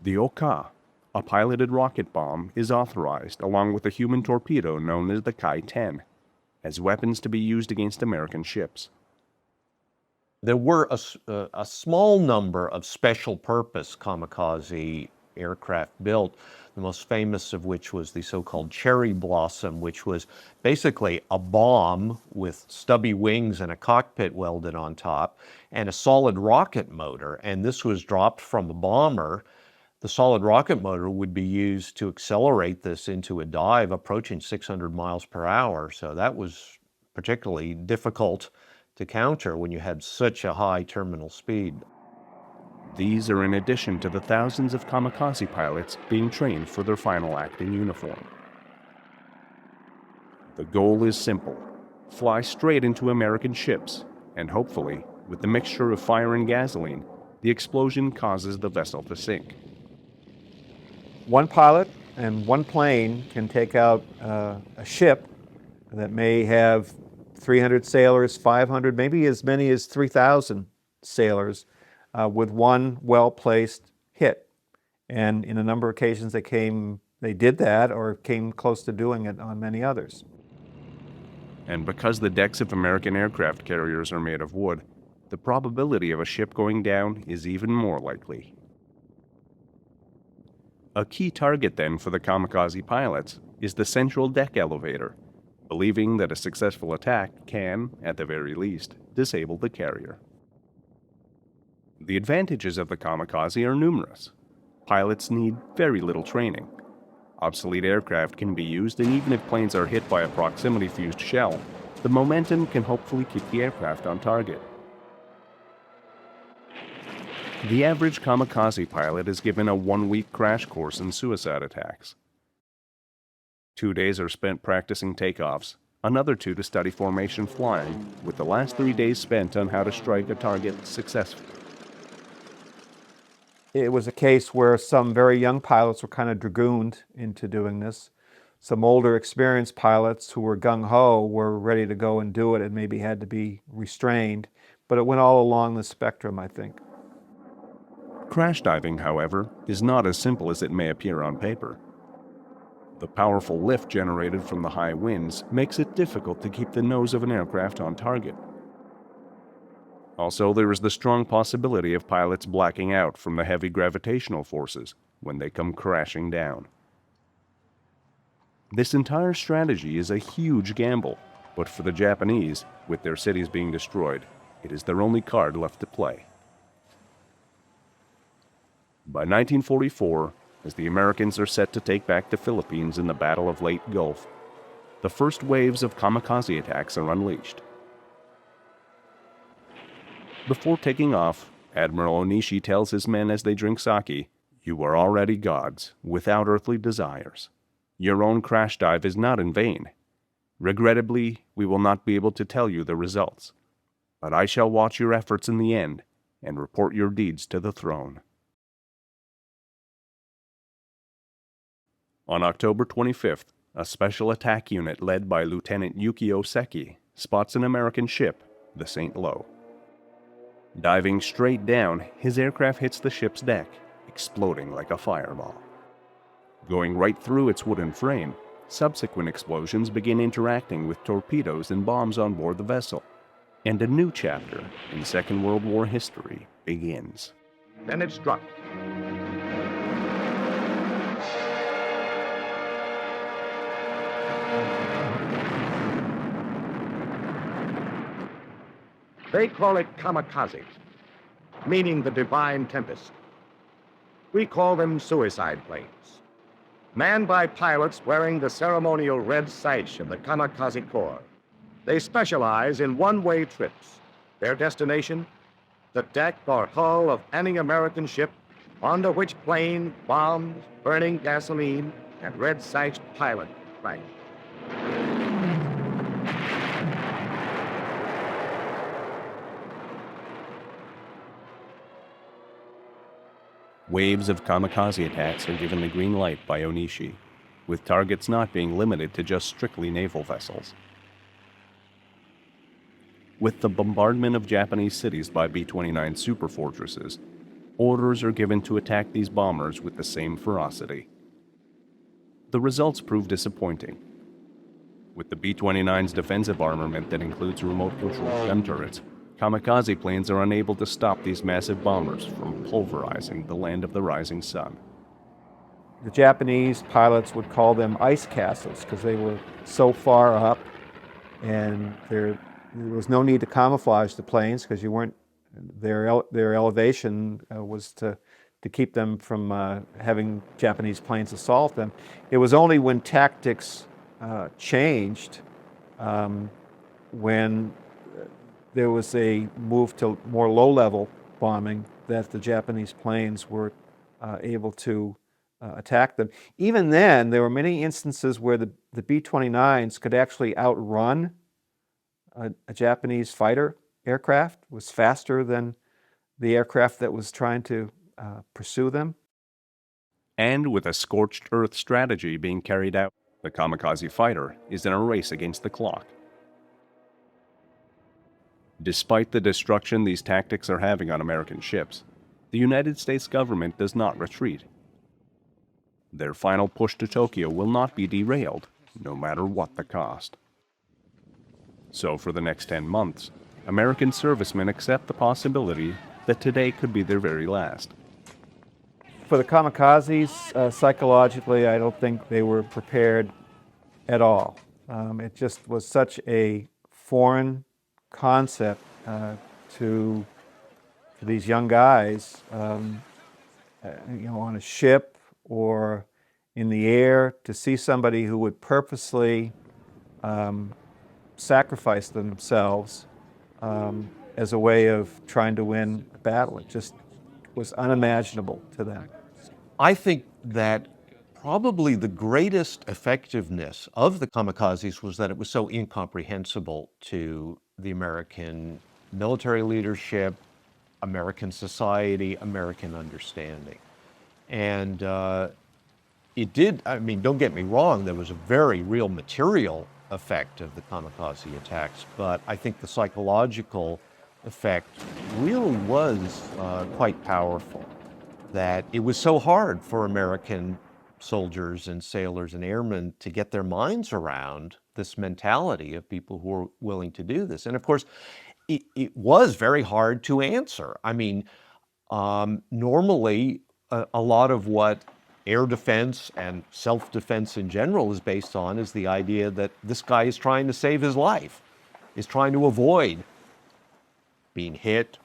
The Oka, a piloted rocket bomb, is authorized along with a human torpedo known as the Kai-10, as weapons to be used against American ships. There were a small number of special purpose kamikaze aircraft built, the most famous of which was the so-called Cherry Blossom, which was basically a bomb with stubby wings and a cockpit welded on top and a solid rocket motor. And this was dropped from a bomber. The solid rocket motor would be used to accelerate this into a dive approaching 600 miles per hour. So that was particularly difficult to counter when you had such a high terminal speed. These are in addition to the thousands of kamikaze pilots being trained for their final act in uniform. The goal is simple: fly straight into American ships, and hopefully, with the mixture of fire and gasoline, the explosion causes the vessel to sink. One pilot and one plane can take out a ship that may have 300 sailors, 500, maybe as many as 3,000 sailors with one well-placed hit. And in a number of occasions they did that or came close to doing it on many others. And because the decks of American aircraft carriers are made of wood, the probability of a ship going down is even more likely. A key target then for the kamikaze pilots is the central deck elevator, believing that a successful attack can, at the very least, disable the carrier. The advantages of the kamikaze are numerous. Pilots need very little training. Obsolete aircraft can be used, and even if planes are hit by a proximity-fused shell, the momentum can hopefully keep the aircraft on target. The average kamikaze pilot is given a 1-week crash course in suicide attacks. 2 days are spent practicing takeoffs, another 2 to study formation flying, with the last 3 days spent on how to strike a target successfully. It was a case where some very young pilots were kind of dragooned into doing this. Some older, experienced pilots who were gung-ho were ready to go and do it and maybe had to be restrained, but it went all along the spectrum, I think. Crash diving, however, is not as simple as it may appear on paper. The powerful lift generated from the high winds makes it difficult to keep the nose of an aircraft on target. Also, there is the strong possibility of pilots blacking out from the heavy gravitational forces when they come crashing down. This entire strategy is a huge gamble, but for the Japanese, with their cities being destroyed, it is their only card left to play. By 1944, as the Americans are set to take back the Philippines in the Battle of Leyte Gulf, the first waves of kamikaze attacks are unleashed. Before taking off, Admiral Onishi tells his men as they drink sake, "You are already gods, without earthly desires. Your own crash dive is not in vain. Regrettably, we will not be able to tell you the results, but I shall watch your efforts in the end and report your deeds to the throne." On October 25th, a special attack unit led by Lieutenant Yukio Seki spots an American ship, the St. Lo. Diving straight down, his aircraft hits the ship's deck, exploding like a fireball. Going right through its wooden frame, subsequent explosions begin interacting with torpedoes and bombs on board the vessel, and a new chapter in Second World War history begins. Then it struck. They call it kamikaze, meaning the divine tempest. We call them suicide planes. Manned by pilots wearing the ceremonial red sash of the Kamikaze Corps. They specialize in one-way trips. Their destination? The deck or hull of any American ship onto which plane, bombs, burning gasoline, and red-sashed pilot crash. Waves of kamikaze attacks are given the green light by Onishi, with targets not being limited to just strictly naval vessels. With the bombardment of Japanese cities by B-29 superfortresses, orders are given to attack these bombers with the same ferocity. The results prove disappointing. With the B-29's defensive armament that includes remote-controlled gun turrets, kamikaze planes are unable to stop these massive bombers from pulverizing the land of the rising sun. The Japanese pilots would call them ice castles because they were so far up, and there was no need to camouflage the planes because you weren't. Their elevation was to keep them from having Japanese planes assault them. It was only when tactics changed, when there was a move to more low-level bombing, that the Japanese planes were able to attack them. Even then, there were many instances where the B-29s could actually outrun a Japanese fighter aircraft, was faster than the aircraft that was trying to pursue them. And with a scorched earth strategy being carried out, the kamikaze fighter is in a race against the clock. Despite the destruction these tactics are having on American ships, the United States government does not retreat. Their final push to Tokyo will not be derailed, no matter what the cost. So for the next 10 months, American servicemen accept the possibility that today could be their very last. For the kamikazes, psychologically, I don't think they were prepared at all. It just was such a foreign concept to these young guys, on a ship or in the air, to see somebody who would purposely sacrifice themselves as a way of trying to win a battle. It just was unimaginable to them. I think that probably the greatest effectiveness of the kamikazes was that it was so incomprehensible to the American military leadership, American society, American understanding. And it did, don't get me wrong, there was a very real material effect of the kamikaze attacks, but I think the psychological effect really was quite powerful. That it was so hard for American soldiers and sailors and airmen to get their minds around this mentality of people who were willing to do this. And of course, it was very hard to answer. Normally, a lot of what air defense and self-defense in general is based on is the idea that this guy is trying to save his life, is trying to avoid being hit,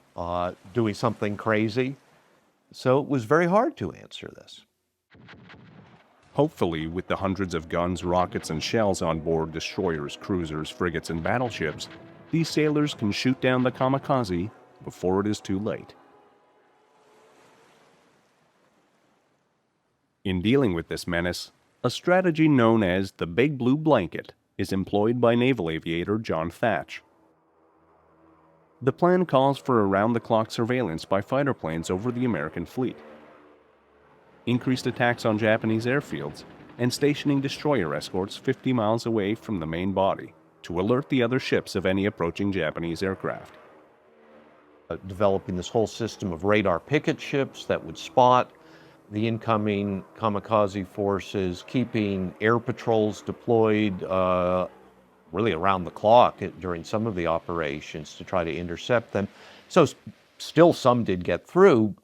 doing something crazy. So it was very hard to answer this. Hopefully, with the hundreds of guns, rockets, and shells on board destroyers, cruisers, frigates, and battleships, these sailors can shoot down the kamikaze before it is too late. In dealing with this menace, a strategy known as the Big Blue Blanket is employed by naval aviator John Thatch. The plan calls for around-the-clock surveillance by fighter planes over the American fleet, increased attacks on Japanese airfields, and stationing destroyer escorts 50 miles away from the main body to alert the other ships of any approaching Japanese aircraft. developing this whole system of radar picket ships that would spot the incoming kamikaze forces, keeping air patrols deployed really around the clock during some of the operations to try to intercept them. So still some did get through.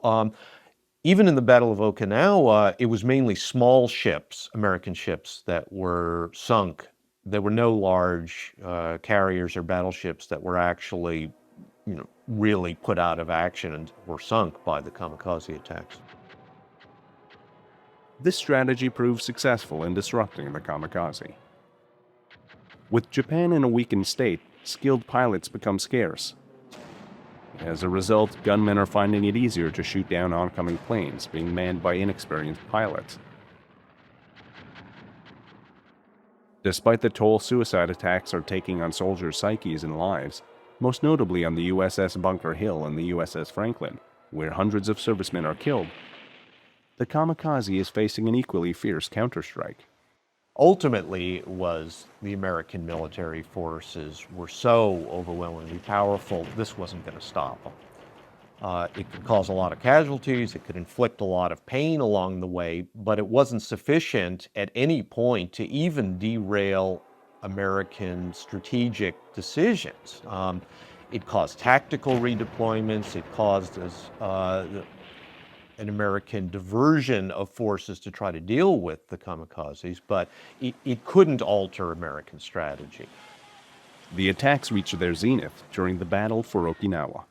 Even in the Battle of Okinawa, it was mainly small ships, American ships, that were sunk. There were no large carriers or battleships that were actually, really put out of action and were sunk by the kamikaze attacks. This strategy proved successful in disrupting the kamikaze. With Japan in a weakened state, skilled pilots become scarce. As a result, gunmen are finding it easier to shoot down oncoming planes being manned by inexperienced pilots. Despite the toll suicide attacks are taking on soldiers' psyches and lives, most notably on the USS Bunker Hill and the USS Franklin, where hundreds of servicemen are killed, the kamikaze is facing an equally fierce counterstrike. Ultimately, it was the American military forces were so overwhelmingly powerful, this wasn't going to stop them. It could cause a lot of casualties, it could inflict a lot of pain along the way, but it wasn't sufficient at any point to even derail American strategic decisions. It caused tactical redeployments, it caused an American diversion of forces to try to deal with the kamikazes, but it couldn't alter American strategy. The attacks reached their zenith during the Battle for Okinawa,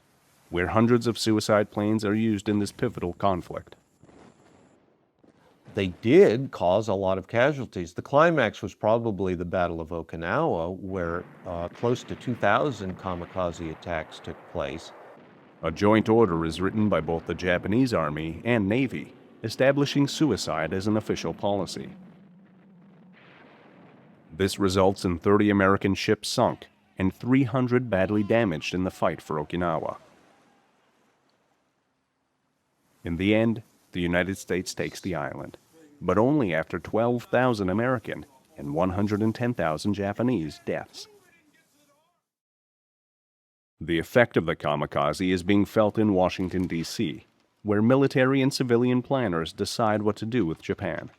where hundreds of suicide planes are used in this pivotal conflict. They did cause a lot of casualties. The climax was probably the Battle of Okinawa, where close to 2,000 kamikaze attacks took place. A joint order is written by both the Japanese Army and Navy, establishing suicide as an official policy. This results in 30 American ships sunk and 300 badly damaged in the fight for Okinawa. In the end, the United States takes the island, but only after 12,000 American and 110,000 Japanese deaths. The effect of the kamikaze is being felt in Washington, D.C., where military and civilian planners decide what to do with Japan.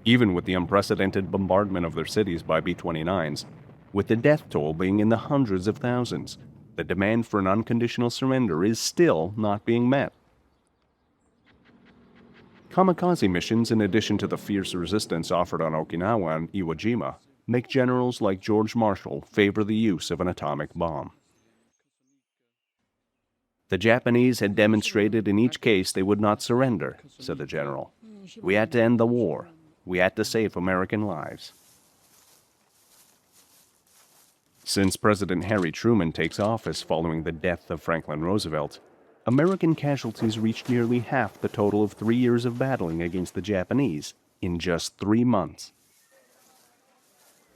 Even with the unprecedented bombardment of their cities by B-29s, with the death toll being in the hundreds of thousands, the demand for an unconditional surrender is still not being met. Kamikaze missions, in addition to the fierce resistance offered on Okinawa and Iwo Jima, make generals like George Marshall favor the use of an atomic bomb. The Japanese had demonstrated in each case they would not surrender, said the general. We had to end the war. We had to save American lives. Since President Harry Truman takes office following the death of Franklin Roosevelt, American casualties reached nearly half the total of 3 years of battling against the Japanese in just 3 months.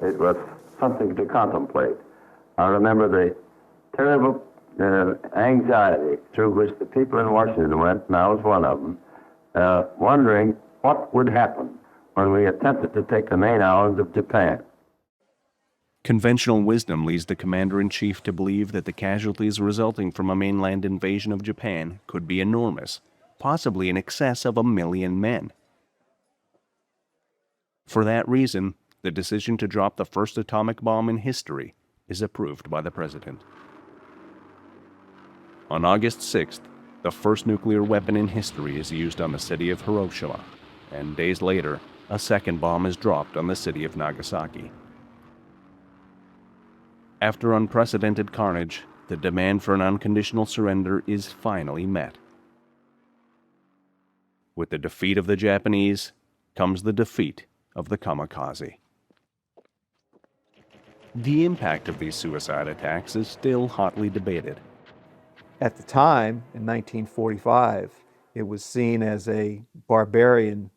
It was something to contemplate. I remember the terrible anxiety through which the people in Washington went, and I was one of them, wondering what would happen when we attempted to take the main islands of Japan. Conventional wisdom leads the commander-in-chief to believe that the casualties resulting from a mainland invasion of Japan could be enormous, possibly in excess of 1 million men. For that reason, the decision to drop the first atomic bomb in history is approved by the president. On August 6th, the first nuclear weapon in history is used on the city of Hiroshima, and days later, a second bomb is dropped on the city of Nagasaki. After unprecedented carnage, the demand for an unconditional surrender is finally met. With the defeat of the Japanese comes the defeat of the kamikaze. The impact of these suicide attacks is still hotly debated. At the time, in 1945, it was seen as a barbarian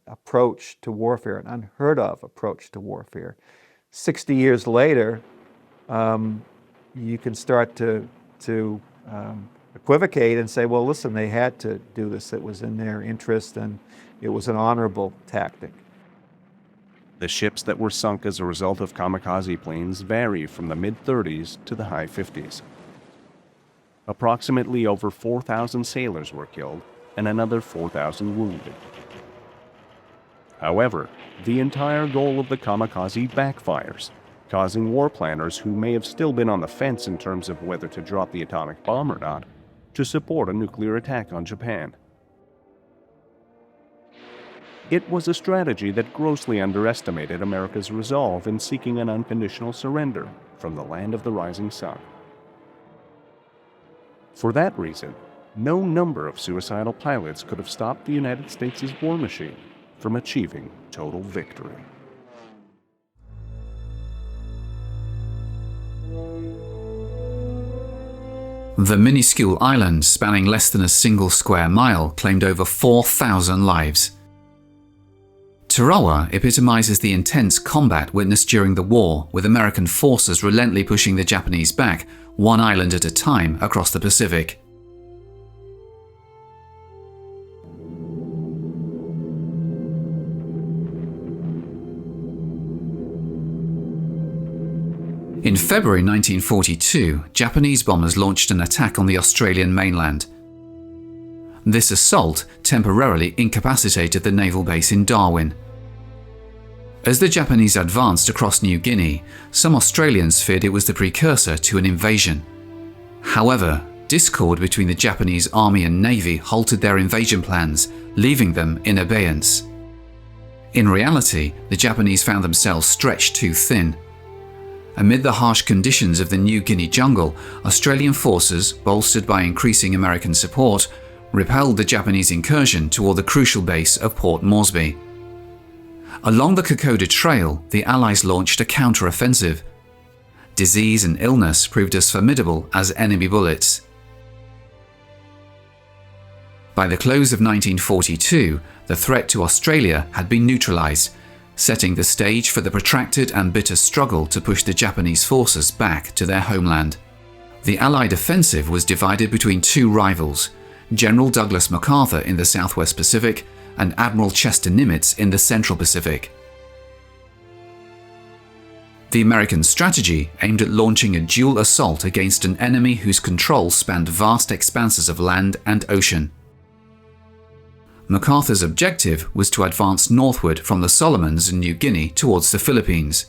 approach to warfare, an unheard of approach to warfare. 60 years later, you can start to equivocate and say, well, listen, they had to do this. It was in their interest and it was an honorable tactic. The ships that were sunk as a result of kamikaze planes vary from the mid-30s to the high 50s. Approximately over 4,000 sailors were killed and another 4,000 wounded. However, the entire goal of the kamikaze backfires, causing war planners who may have still been on the fence in terms of whether to drop the atomic bomb or not, to support a nuclear attack on Japan. It was a strategy that grossly underestimated America's resolve in seeking an unconditional surrender from the land of the rising sun. For that reason, no number of suicidal pilots could have stopped the United States' war machine from achieving total victory. The minuscule island, spanning less than a single square mile, claimed over 4,000 lives. Tarawa epitomizes the intense combat witnessed during the war, with American forces relentlessly pushing the Japanese back, one island at a time, across the Pacific. In February 1942, Japanese bombers launched an attack on the Australian mainland. This assault temporarily incapacitated the naval base in Darwin. As the Japanese advanced across New Guinea, some Australians feared it was the precursor to an invasion. However, discord between the Japanese Army and Navy halted their invasion plans, leaving them in abeyance. In reality, the Japanese found themselves stretched too thin. Amid the harsh conditions of the New Guinea jungle, Australian forces, bolstered by increasing American support, repelled the Japanese incursion toward the crucial base of Port Moresby. Along the Kokoda Trail, the Allies launched a counter-offensive. Disease and illness proved as formidable as enemy bullets. By the close of 1942, the threat to Australia had been neutralized, setting the stage for the protracted and bitter struggle to push the Japanese forces back to their homeland. The Allied offensive was divided between two rivals, General Douglas MacArthur in the Southwest Pacific and Admiral Chester Nimitz in the Central Pacific. The American strategy aimed at launching a dual assault against an enemy whose control spanned vast expanses of land and ocean. MacArthur's objective was to advance northward from the Solomons and New Guinea towards the Philippines.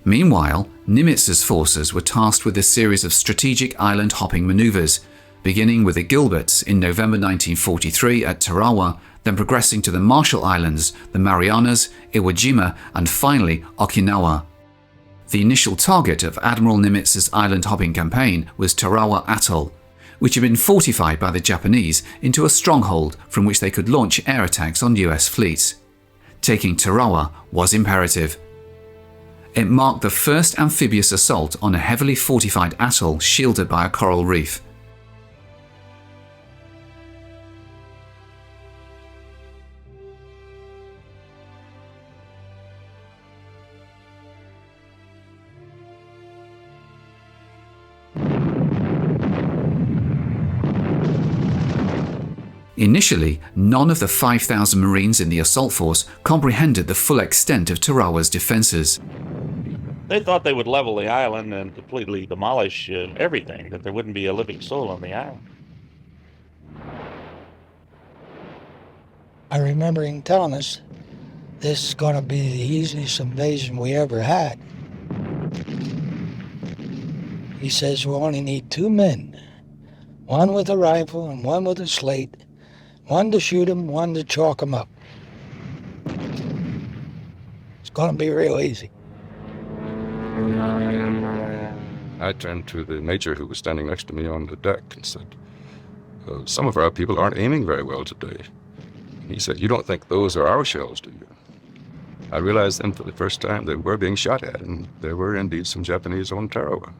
Meanwhile, Nimitz's forces were tasked with a series of strategic island-hopping maneuvers, beginning with the Gilberts in November 1943 at Tarawa, then progressing to the Marshall Islands, the Marianas, Iwo Jima, and finally Okinawa. The initial target of Admiral Nimitz's island-hopping campaign was Tarawa Atoll, which had been fortified by the Japanese into a stronghold from which they could launch air attacks on US fleets. Taking Tarawa was imperative. It marked the first amphibious assault on a heavily fortified atoll shielded by a coral reef. Initially, none of the 5,000 Marines in the assault force comprehended the full extent of Tarawa's defenses. They thought they would level the island and completely demolish everything, that there wouldn't be a living soul on the island. I remember him telling us, this is going to be the easiest invasion we ever had. He says, we only need 2 men, one with a rifle and one with a slate, one to shoot him, one to chalk him up. It's going to be real easy. I turned to the major who was standing next to me on the deck and said, some of our people aren't aiming very well today. He said, you don't think those are our shells, do you? I realized then for the first time they were being shot at, and there were indeed some Japanese on Tarawa.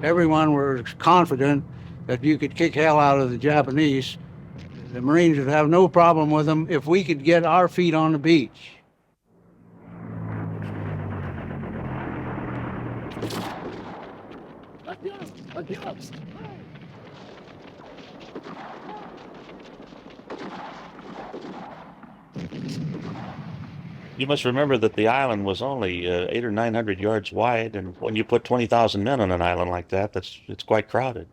Everyone was confident that you could kick hell out of the Japanese. The Marines would have no problem with them if we could get our feet on the beach. You must remember that the island was only 800 or 900 yards wide, and when you put 20,000 men on an island like that, it's quite crowded.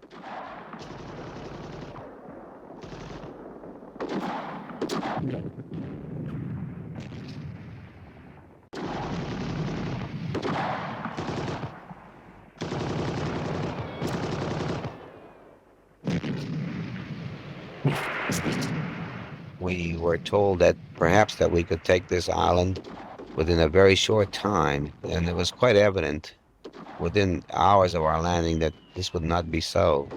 We were told that perhaps that we could take this island within a very short time, and it was quite evident within hours of our landing that this would not be so.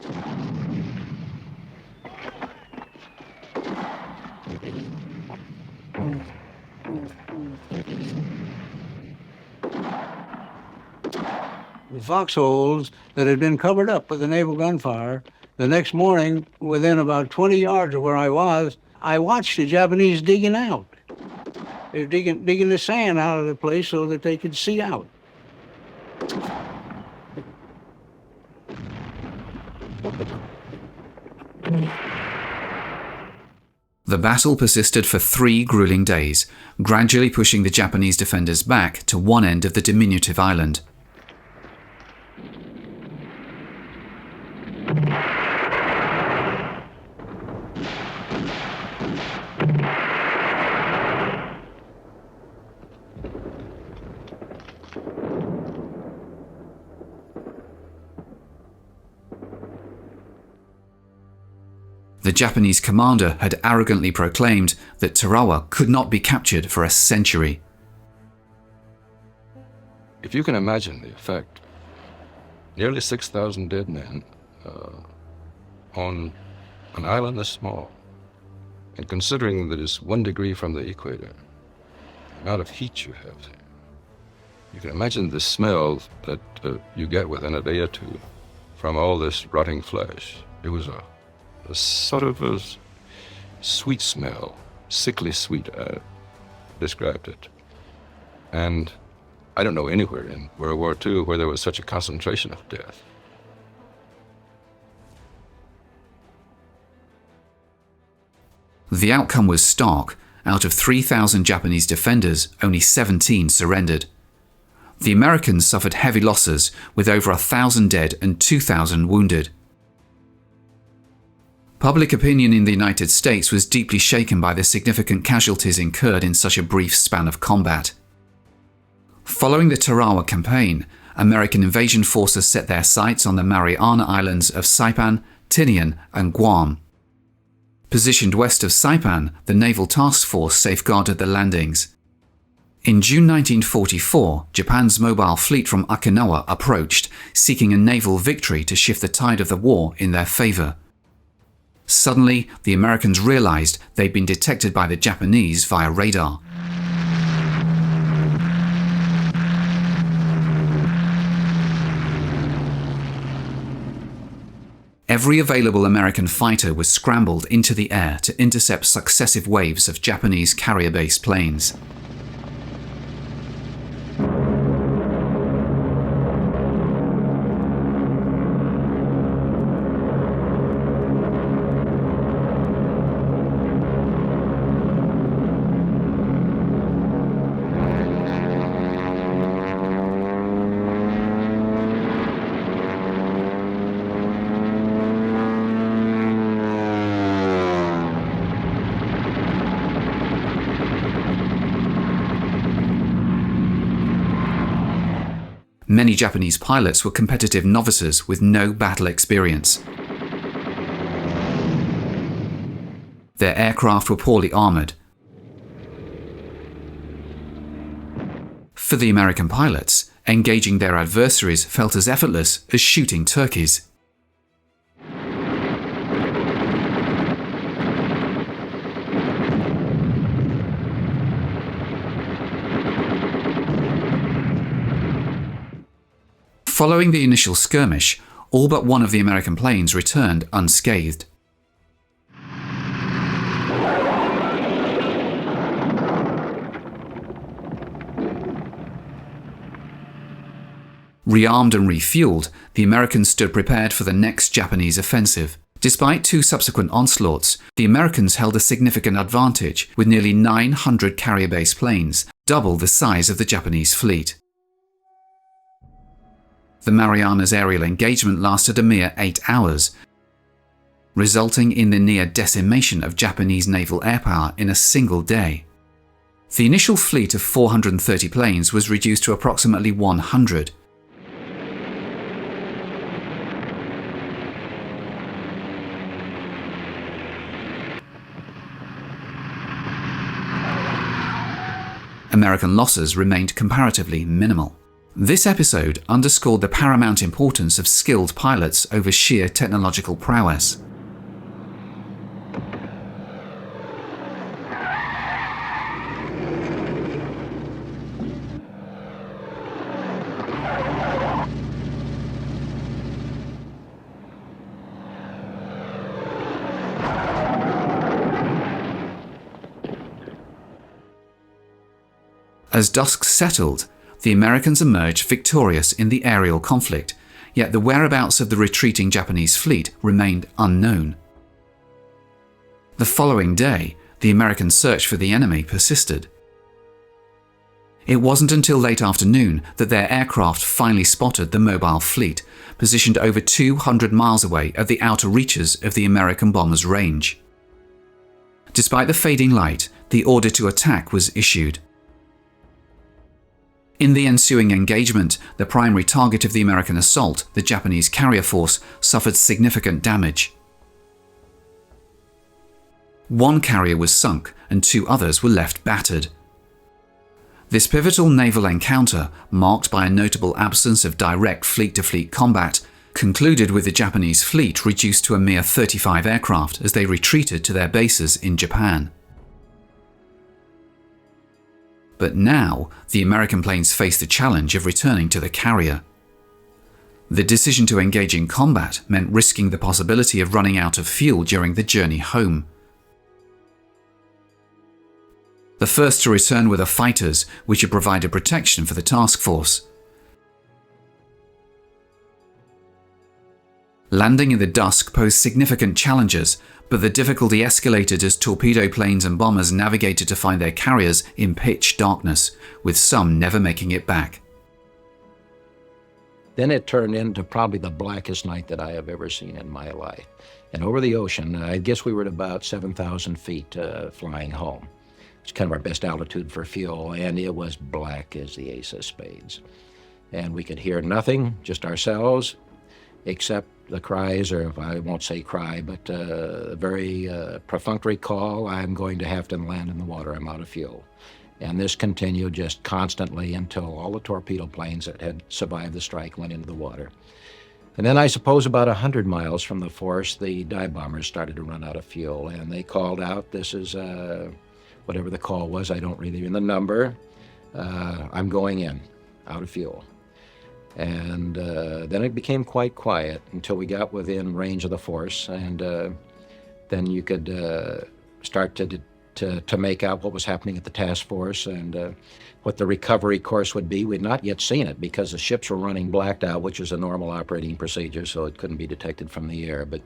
The foxholes that had been covered up with the naval gunfire, the next morning, within about 20 yards of where I was, I watched the Japanese digging out. They were digging the sand out of the place so that they could see out. The battle persisted for 3 grueling days, gradually pushing the Japanese defenders back to one end of the diminutive island. The Japanese commander had arrogantly proclaimed that Tarawa could not be captured for a century. If you can imagine the effect, nearly 6,000 dead men on an island this small, and considering that it's 1 degree from the equator, the amount of heat you have there, you can imagine the smell that you get within a day or two from all this rotting flesh. It was a sort of a sweet smell, sickly sweet, described it. And I don't know anywhere in World War II where there was such a concentration of death. The outcome was stark. Out of 3,000 Japanese defenders, only 17 surrendered. The Americans suffered heavy losses, with over 1,000 dead and 2,000 wounded. Public opinion in the United States was deeply shaken by the significant casualties incurred in such a brief span of combat. Following the Tarawa campaign, American invasion forces set their sights on the Mariana Islands of Saipan, Tinian, and Guam. Positioned west of Saipan, the Naval Task Force safeguarded the landings. In June 1944, Japan's mobile fleet from Okinawa approached, seeking a naval victory to shift the tide of the war in their favor. Suddenly, the Americans realized they'd been detected by the Japanese via radar. Every available American fighter was scrambled into the air to intercept successive waves of Japanese carrier-based planes. Many Japanese pilots were competitive novices with no battle experience. Their aircraft were poorly armoured. For the American pilots, engaging their adversaries felt as effortless as shooting turkeys. Following the initial skirmish, all but one of the American planes returned unscathed. Rearmed and refueled, the Americans stood prepared for the next Japanese offensive. Despite 2 subsequent onslaughts, the Americans held a significant advantage with nearly 900 carrier-based planes double the size of the Japanese fleet. The Marianas aerial engagement lasted a mere 8 hours, resulting in the near decimation of Japanese naval airpower in a single day. The initial fleet of 430 planes was reduced to approximately 100. American losses remained comparatively minimal. This episode underscored the paramount importance of skilled pilots over sheer technological prowess. As dusk settled, the Americans emerged victorious in the aerial conflict, yet the whereabouts of the retreating Japanese fleet remained unknown. The following day, the American search for the enemy persisted. It wasn't until late afternoon that their aircraft finally spotted the mobile fleet, positioned over 200 miles away at the outer reaches of the American bomber's range. Despite the fading light, the order to attack was issued. In the ensuing engagement, the primary target of the American assault, the Japanese carrier force, suffered significant damage. One carrier was sunk and 2 others were left battered. This pivotal naval encounter, marked by a notable absence of direct fleet-to-fleet combat, concluded with the Japanese fleet reduced to a mere 35 aircraft as they retreated to their bases in Japan. But now, the American planes faced the challenge of returning to the carrier. The decision to engage in combat meant risking the possibility of running out of fuel during the journey home. The first to return were the fighters, which had provided protection for the task force. Landing in the dusk posed significant challenges, but the difficulty escalated as torpedo planes and bombers navigated to find their carriers in pitch darkness, with some never making it back. Then it turned into probably the blackest night that I have ever seen in my life. And over the ocean, I guess we were at about 7,000 feet flying home. It's kind of our best altitude for fuel, and it was black as the ace of spades. And we could hear nothing, just ourselves, except the cries, or I won't say cry, but a very perfunctory call, I'm going to have to land in the water, I'm out of fuel. And this continued just constantly until all the torpedo planes that had survived the strike went into the water. And then I suppose about 100 miles from the force, the dive bombers started to run out of fuel, and they called out, this is whatever the call was, I don't really know the number, I'm going in, out of fuel. And then it became quite quiet until we got within range of the force, and then you could start to make out what was happening at the task force and what the recovery course would be. We'd not yet seen it because the ships were running blacked out, which is a normal operating procedure, so it couldn't be detected from the air. But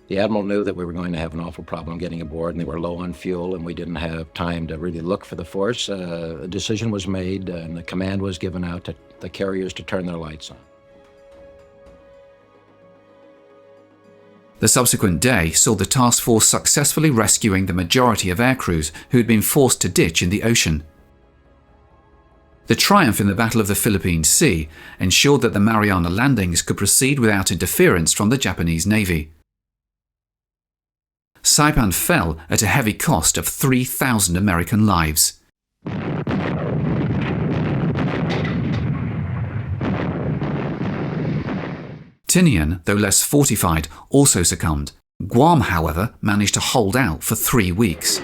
the Admiral knew that we were going to have an awful problem getting aboard, and they were low on fuel, and we didn't have time to really look for the force. A decision was made, and the command was given out to the carriers to turn their lights on. The subsequent day saw the task force successfully rescuing the majority of aircrews who had been forced to ditch in the ocean. The triumph in the Battle of the Philippines Sea ensured that the Mariana landings could proceed without interference from the Japanese Navy. Saipan fell at a heavy cost of 3,000 American lives. Tinian, though less fortified, also succumbed. Guam, however, managed to hold out for 3 weeks.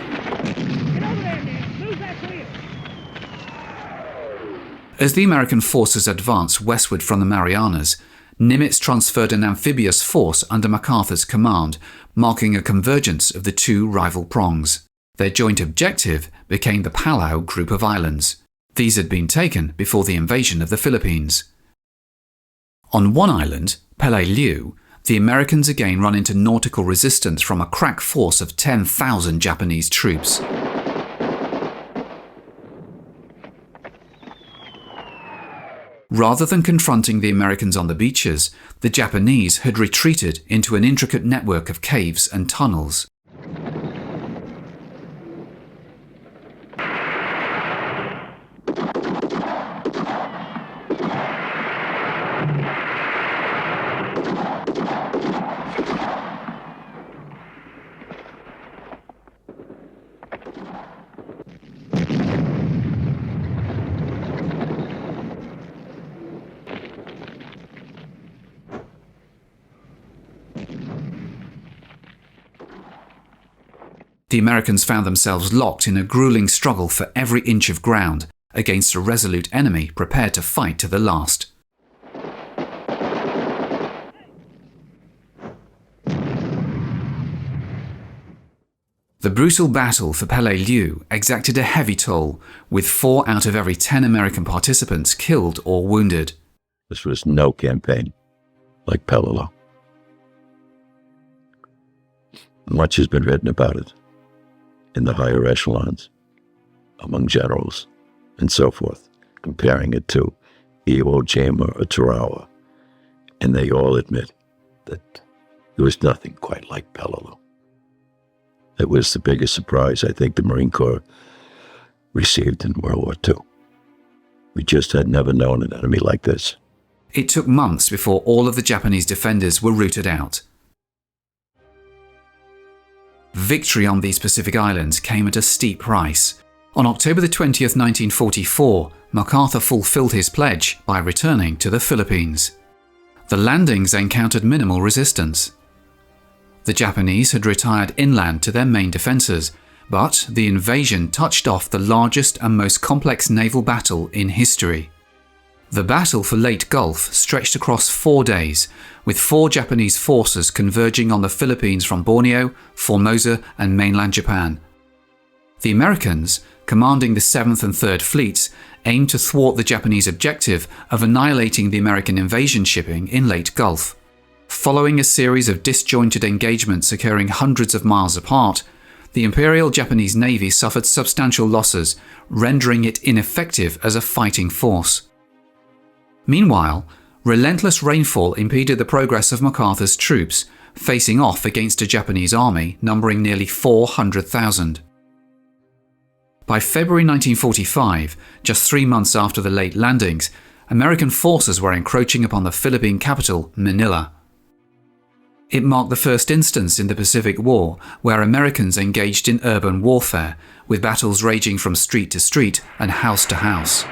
As the American forces advanced westward from the Marianas, Nimitz transferred an amphibious force under MacArthur's command, marking a convergence of the two rival prongs. Their joint objective became the Palau group of islands. These had been taken before the invasion of the Philippines. On one island, Peleliu, the Americans again run into nautical resistance from a crack force of 10,000 Japanese troops. Rather than confronting the Americans on the beaches, the Japanese had retreated into an intricate network of caves and tunnels. The Americans found themselves locked in a grueling struggle for every inch of ground against a resolute enemy prepared to fight to the last. The brutal battle for Peleliu exacted a heavy toll, with 4 out of every 10 American participants killed or wounded. This was no campaign like Peleliu. Much has been written about it in the higher echelons, among generals, and so forth, comparing it to Iwo Jima or Tarawa, and they all admit that there was nothing quite like Peleliu. It was the biggest surprise I think the Marine Corps received in World War II. We just had never known an enemy like this. It took months before all of the Japanese defenders were rooted out. Victory on these Pacific islands came at a steep price. On October 20th, 1944, MacArthur fulfilled his pledge by returning to the Philippines. The landings encountered minimal resistance. The Japanese had retired inland to their main defences, but the invasion touched off the largest and most complex naval battle in history. The battle for Leyte Gulf stretched across 4 days, with 4 Japanese forces converging on the Philippines from Borneo, Formosa and mainland Japan. The Americans, commanding the 7th and 3rd Fleets, aimed to thwart the Japanese objective of annihilating the American invasion shipping in Leyte Gulf. Following a series of disjointed engagements occurring hundreds of miles apart, the Imperial Japanese Navy suffered substantial losses, rendering it ineffective as a fighting force. Meanwhile, relentless rainfall impeded the progress of MacArthur's troops, facing off against a Japanese army numbering nearly 400,000. By February 1945, just 3 months after the late landings, American forces were encroaching upon the Philippine capital, Manila. It marked the first instance in the Pacific War where Americans engaged in urban warfare, with battles raging from street to street and house to house.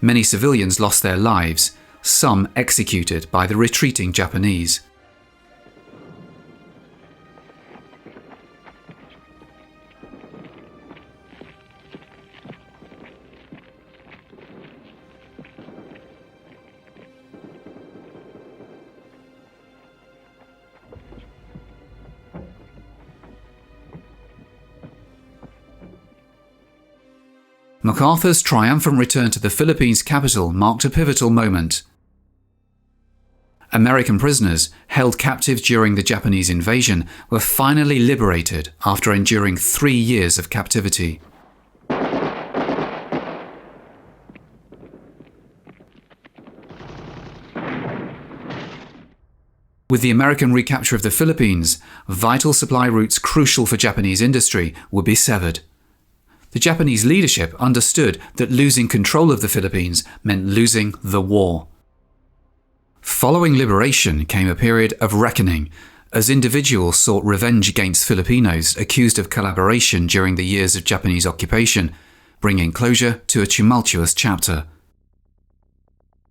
Many civilians lost their lives, some executed by the retreating Japanese. MacArthur's triumphant return to the Philippines capital marked a pivotal moment. American prisoners, held captive during the Japanese invasion, were finally liberated after enduring 3 years of captivity. With the American recapture of the Philippines, vital supply routes crucial for Japanese industry would be severed. The Japanese leadership understood that losing control of the Philippines meant losing the war. Following liberation came a period of reckoning, as individuals sought revenge against Filipinos accused of collaboration during the years of Japanese occupation, bringing closure to a tumultuous chapter.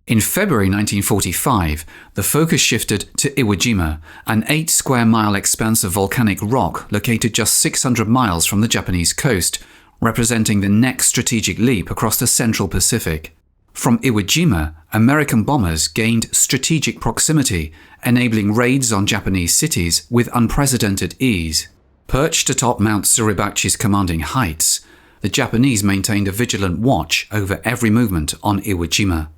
In February 1945, the focus shifted to Iwo Jima, an 8-square-mile expanse of volcanic rock located just 600 miles from the Japanese coast, representing the next strategic leap across the Central Pacific. From Iwo Jima, American bombers gained strategic proximity, enabling raids on Japanese cities with unprecedented ease. Perched atop Mount Suribachi's commanding heights, the Japanese maintained a vigilant watch over every movement on Iwo Jima.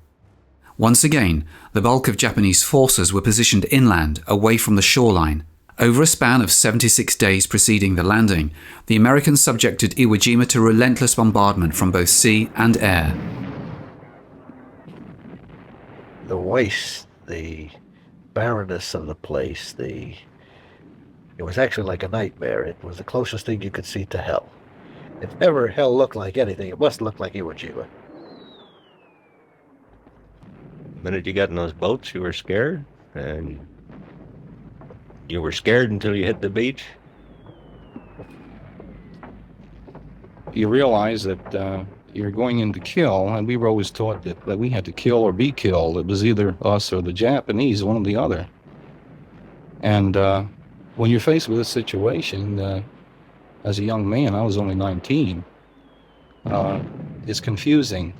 Once again, the bulk of Japanese forces were positioned inland, away from the shoreline. Over a span of 76 days preceding the landing, the Americans subjected Iwo Jima to relentless bombardment from both sea and air. The waste, the barrenness of the place, it was actually like a nightmare. It was the closest thing you could see to hell. If ever hell looked like anything, it must look like Iwo Jima. The minute you got in those boats, you were scared, and you were scared until you hit the beach. You realize that you're going in to kill, and we were always taught that we had to kill or be killed. It was either us or the Japanese, one or the other. And when you're faced with a situation, as a young man, I was only 19, it's confusing.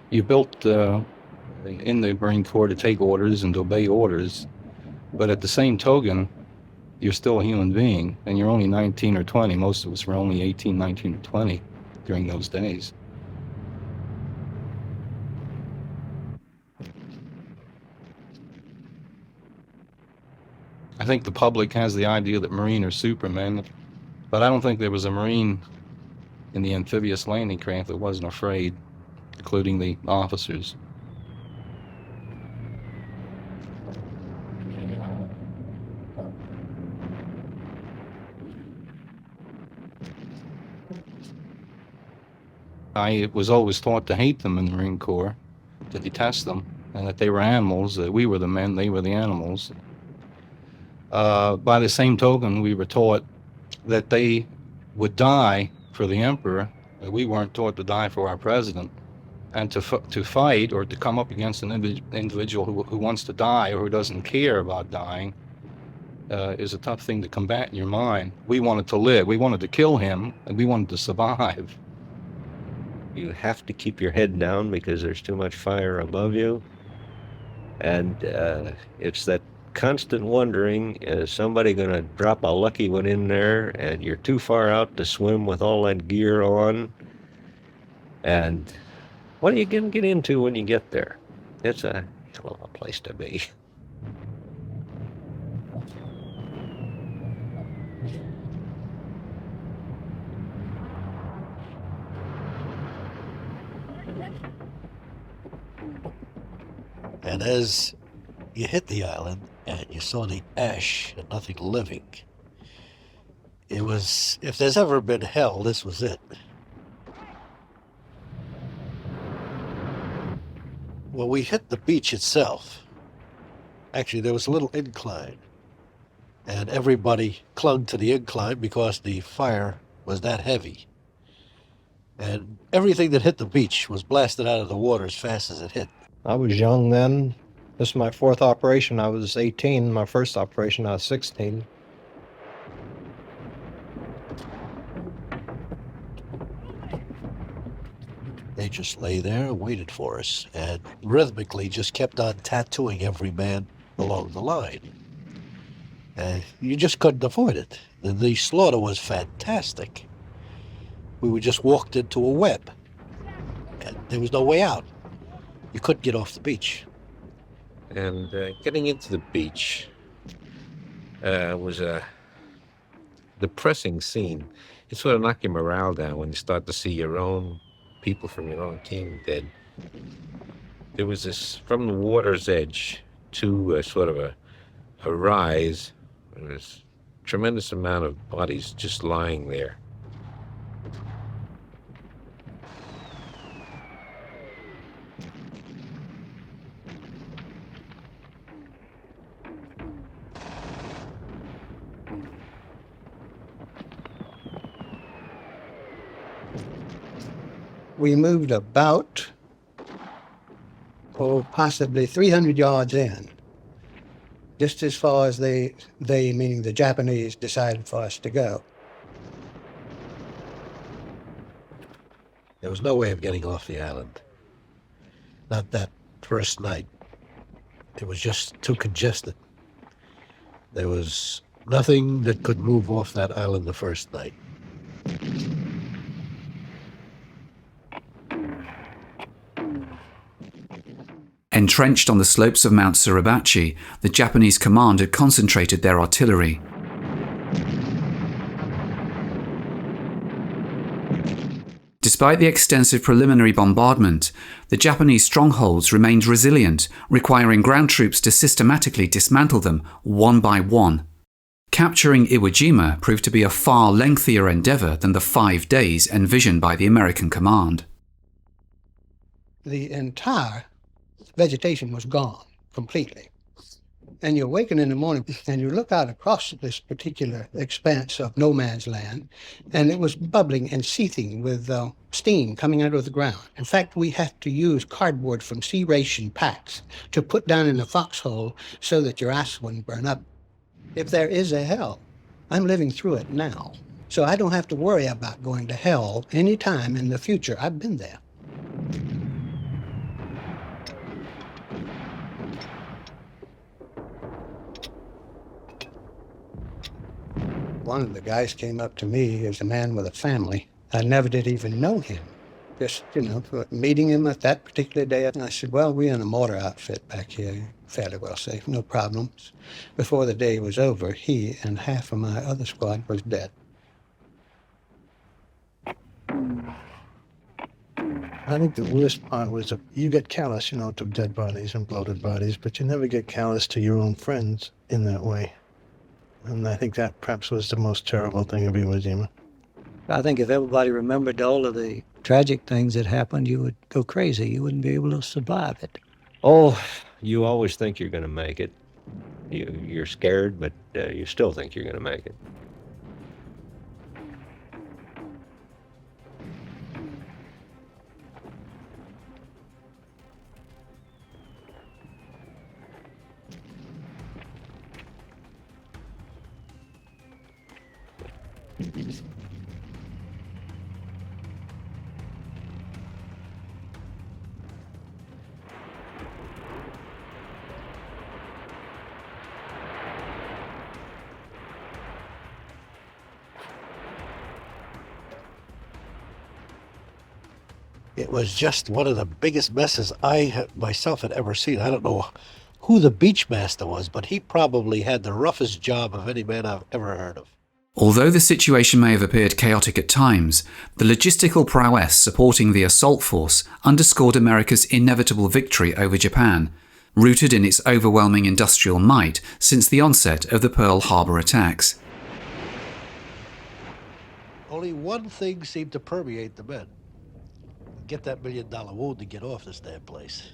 You built in the Marine Corps to take orders and to obey orders, but at the same token, you're still a human being, and you're only 19 or 20. Most of us were only 18, 19, or 20 during those days. I think the public has the idea that Marine are Supermen, but I don't think there was a Marine in the amphibious landing craft that wasn't afraid, including the officers. I was always taught to hate them in the Marine Corps, to detest them, and that they were animals, that we were the men, they were the animals. By the same token, we were taught that they would die for the emperor, that we weren't taught to die for our president. And to fight or to come up against an individual who wants to die or who doesn't care about dying is a tough thing to combat in your mind. We wanted to live, we wanted to kill him, and we wanted to survive. You have to keep your head down because there's too much fire above you. And it's that constant wondering, is somebody going to drop a lucky one in there and you're too far out to swim with all that gear on? And what are you going to get into when you get there? It's a hell of a place to be. And as you hit the island and you saw the ash and nothing living, it was, if there's ever been hell, this was it. Well, we hit the beach itself. Actually, there was a little incline, and everybody clung to the incline because the fire was that heavy. And everything that hit the beach was blasted out of the water as fast as it hit. I was young then. This is my fourth operation. I was 18. My first operation, I was 16. They just lay there and waited for us, and rhythmically just kept on tattooing every man along the line. And you just couldn't avoid it. The slaughter was fantastic. We just walked into a web, and there was no way out. You couldn't get off the beach. And getting into the beach was a depressing scene. It sort of knocked your morale down when you start to see your own people from your own team dead. There was this, from the water's edge to sort of a rise, there was a tremendous amount of bodies just lying there. We moved about, possibly 300 yards in, just as far as they meaning the Japanese, decided for us to go. There was no way of getting off the island. Not that first night. It was just too congested. There was nothing that could move off that island the first night. Entrenched on the slopes of Mount Suribachi, the Japanese command had concentrated their artillery. Despite the extensive preliminary bombardment, the Japanese strongholds remained resilient, requiring ground troops to systematically dismantle them one by one. Capturing Iwo Jima proved to be a far lengthier endeavour than the 5 days envisioned by the American command. The entire vegetation was gone completely. And you awaken in the morning and you look out across this particular expanse of no man's land, and it was bubbling and seething with steam coming out of the ground. In fact, we had to use cardboard from sea ration packs to put down in the foxhole so that your ass wouldn't burn up. If there is a hell, I'm living through it now. So I don't have to worry about going to hell anytime in the future. I've been there. One of the guys came up to me as a man with a family. I never did even know him. Just, meeting him at that particular day. And I said, well, we're in a mortar outfit back here. Fairly well safe, no problems. Before the day was over, he and half of my other squad was dead. I think the worst part was you get callous, to dead bodies and bloated bodies, but you never get callous to your own friends in that way. And I think that perhaps was the most terrible thing of Iwo Jima. I think if everybody remembered all of the tragic things that happened, you would go crazy. You wouldn't be able to survive it. Oh, you always think you're going to make it. You're scared, but you still think you're going to make it. It was just one of the biggest messes I myself had ever seen. I don't know who the beach master was, but he probably had the roughest job of any man I've ever heard of. Although the situation may have appeared chaotic at times, the logistical prowess supporting the assault force underscored America's inevitable victory over Japan, rooted in its overwhelming industrial might since the onset of the Pearl Harbor attacks. Only one thing seemed to permeate the men. Get that $1 million wound to get off this damn place.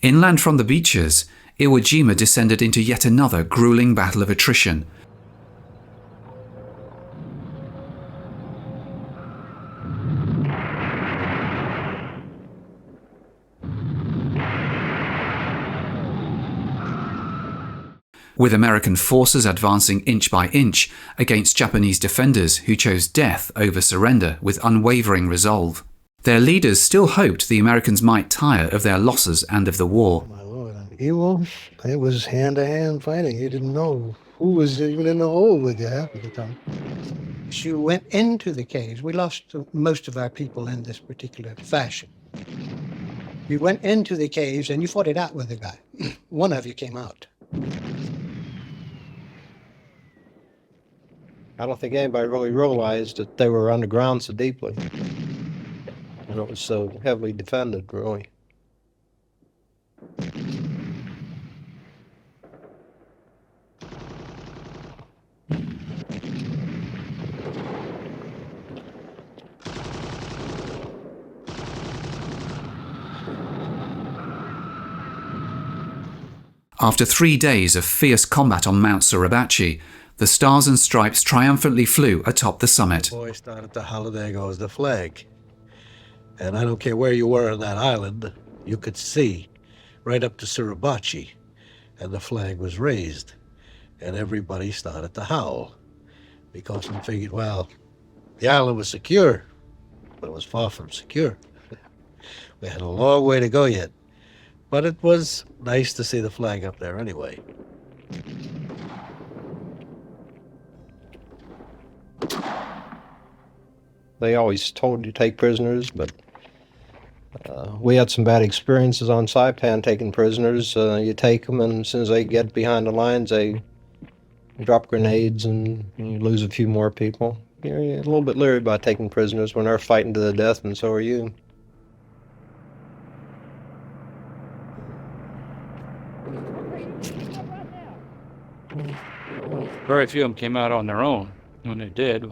Inland from the beaches, Iwo Jima descended into yet another grueling battle of attrition. With American forces advancing inch by inch against Japanese defenders who chose death over surrender with unwavering resolve. Their leaders still hoped the Americans might tire of their losses and of the war. My Lord, Iwo, it was hand-to-hand fighting. You didn't know who was even in the hole with you half of the time. You went into the caves. We lost most of our people in this particular fashion. You went into the caves and you fought it out with the guy. One of you came out. I don't think anybody really realized that they were underground so deeply. And it was so heavily defended, really. After 3 days of fierce combat on Mount Suribachi, the Stars and Stripes triumphantly flew atop the summit. The boy started to holler, there goes the flag. And I don't care where you were on that island, you could see right up to Suribachi, and the flag was raised. And everybody started to howl because we figured, well, the island was secure, but it was far from secure. We had a long way to go yet, but it was nice to see the flag up there anyway. They always told you to take prisoners, but We had some bad experiences on Saipan taking prisoners. You take them, and as soon as they get behind the lines, they drop grenades, and you lose a few more people. You're a little bit leery about taking prisoners when they're fighting to the death, and so are you. Very few of them came out on their own. When they did,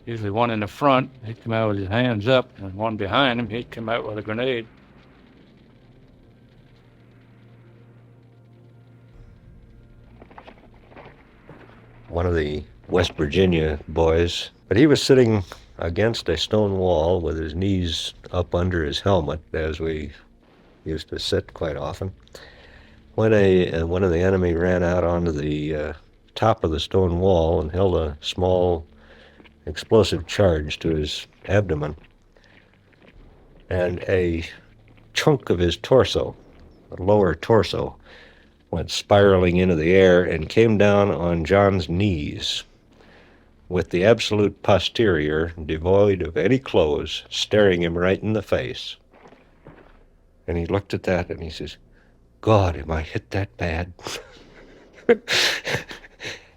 usually one in the front, he'd come out with his hands up, and one behind him, he'd come out with a grenade. One of the West Virginia boys, but he was sitting against a stone wall with his knees up under his helmet, as we used to sit quite often, when one of the enemy ran out onto the top of the stone wall and held a small explosive charge to his abdomen, and a chunk of his torso, the lower torso, went spiraling into the air and came down on John's knees, with the absolute posterior, devoid of any clothes, staring him right in the face. And he looked at that and he says, "God, am I hit that bad?"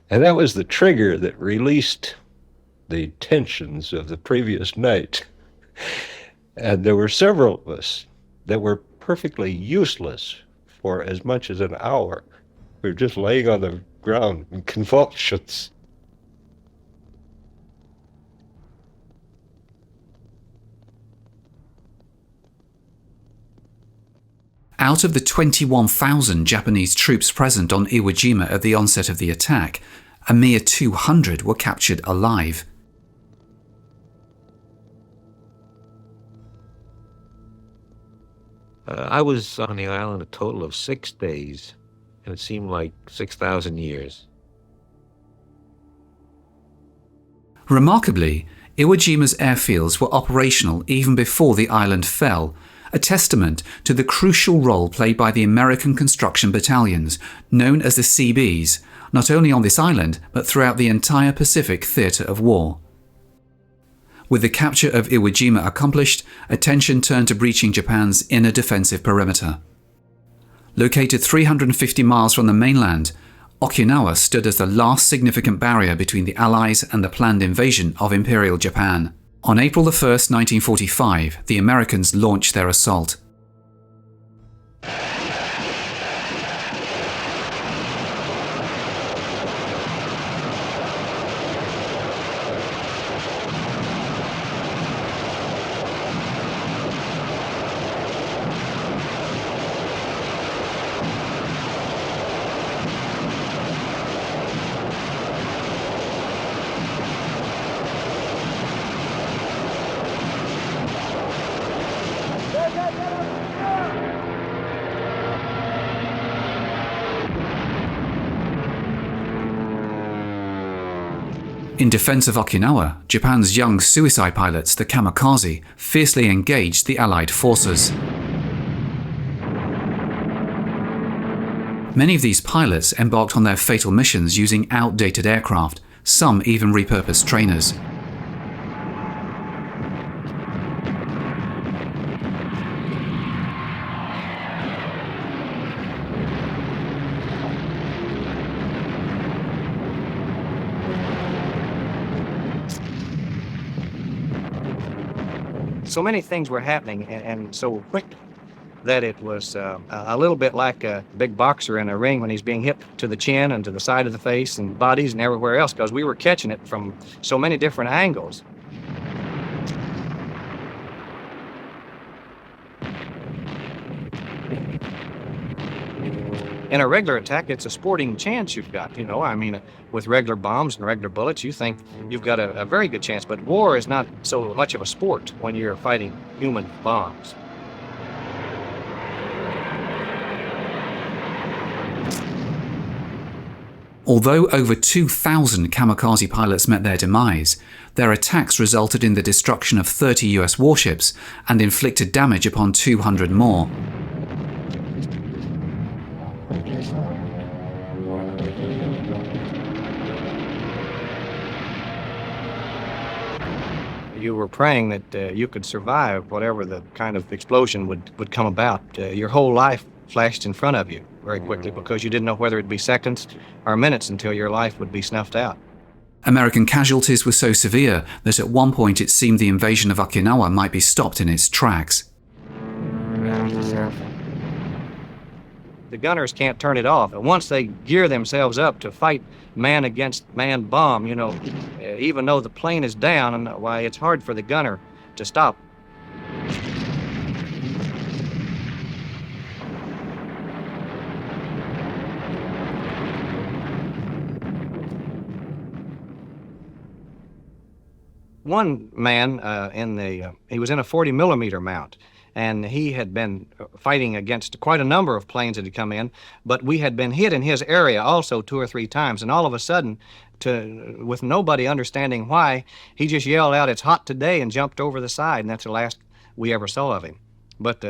And that was the trigger that released the tensions of the previous night. And there were several of us that were perfectly useless for as much as an hour. We were just laying on the ground in convulsions. Out of the 21,000 Japanese troops present on Iwo Jima at the onset of the attack, a mere 200 were captured alive. I was on the island a total of 6 days, and it seemed like 6,000 years. Remarkably, Iwo Jima's airfields were operational even before the island fell, a testament to the crucial role played by the American construction battalions, known as the CBs, not only on this island but throughout the entire Pacific theatre of war. With the capture of Iwo Jima accomplished, attention turned to breaching Japan's inner defensive perimeter. Located 350 miles from the mainland, Okinawa stood as the last significant barrier between the Allies and the planned invasion of Imperial Japan. On April 1, 1945, the Americans launched their assault. In defense of Okinawa, Japan's young suicide pilots, the Kamikaze, fiercely engaged the Allied forces. Many of these pilots embarked on their fatal missions using outdated aircraft, some even repurposed trainers. So many things were happening and so quick that it was a little bit like a big boxer in a ring when he's being hit to the chin and to the side of the face and bodies and everywhere else, because we were catching it from so many different angles. In a regular attack, it's a sporting chance you've got, you know. I mean, with regular bombs and regular bullets, you think you've got a very good chance. But war is not so much of a sport when you're fighting human bombs. Although over 2,000 kamikaze pilots met their demise, their attacks resulted in the destruction of 30 US warships and inflicted damage upon 200 more. You were praying that you could survive whatever the kind of explosion would come about. Your whole life flashed in front of you very quickly because you didn't know whether it'd be seconds or minutes until your life would be snuffed out. American casualties were so severe that at one point it seemed the invasion of Okinawa might be stopped in its tracks. The gunners can't turn it off. Once they gear themselves up to fight man against man bomb, you know, even though the plane is down, and why it's hard for the gunner to stop. One man he was in a 40 millimeter mount, and he had been fighting against quite a number of planes that had come in, but we had been hit in his area also 2 or 3 times, and all of a sudden, with nobody understanding why, he just yelled out, "It's hot today," and jumped over the side, and that's the last we ever saw of him. But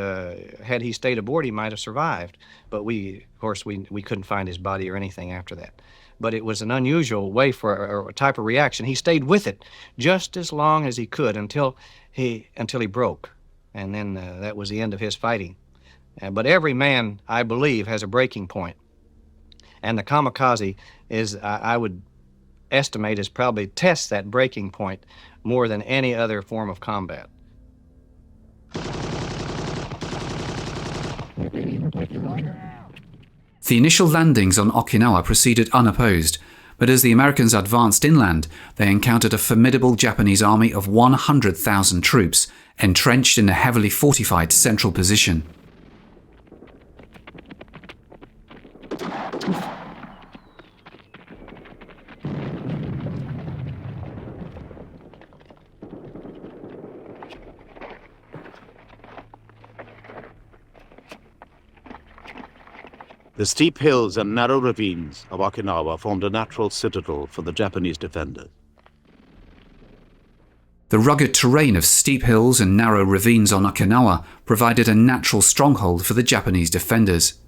had he stayed aboard, he might have survived. But of course, we couldn't find his body or anything after that. But it was an unusual way for a type of reaction. He stayed with it just as long as he could until he broke. And then that was the end of his fighting. But every man, I believe, has a breaking point. And the Kamikaze is, I would estimate, is probably tests that breaking point more than any other form of combat. The initial landings on Okinawa proceeded unopposed, but as the Americans advanced inland, they encountered a formidable Japanese army of 100,000 troops, entrenched in a heavily fortified central position. The steep hills and narrow ravines of Okinawa formed a natural citadel for the Japanese defenders. The rugged terrain of steep hills and narrow ravines on Okinawa provided a natural stronghold for the Japanese defenders.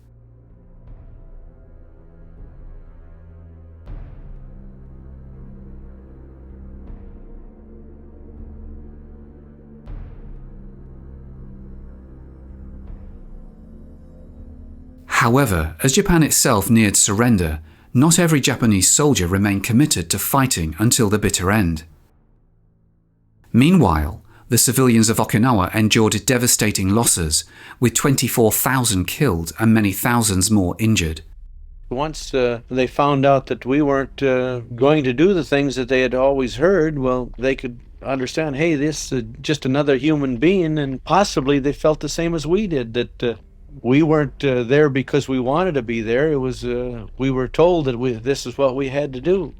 However, as Japan itself neared surrender, not every Japanese soldier remained committed to fighting until the bitter end. Meanwhile, the civilians of Okinawa endured devastating losses, with 24,000 killed and many thousands more injured. Once they found out that we weren't going to do the things that they had always heard, well, they could understand, hey, this is just another human being, and possibly they felt the same as we did, that we weren't there because we wanted to be there. It was we were told that this is what we had to do.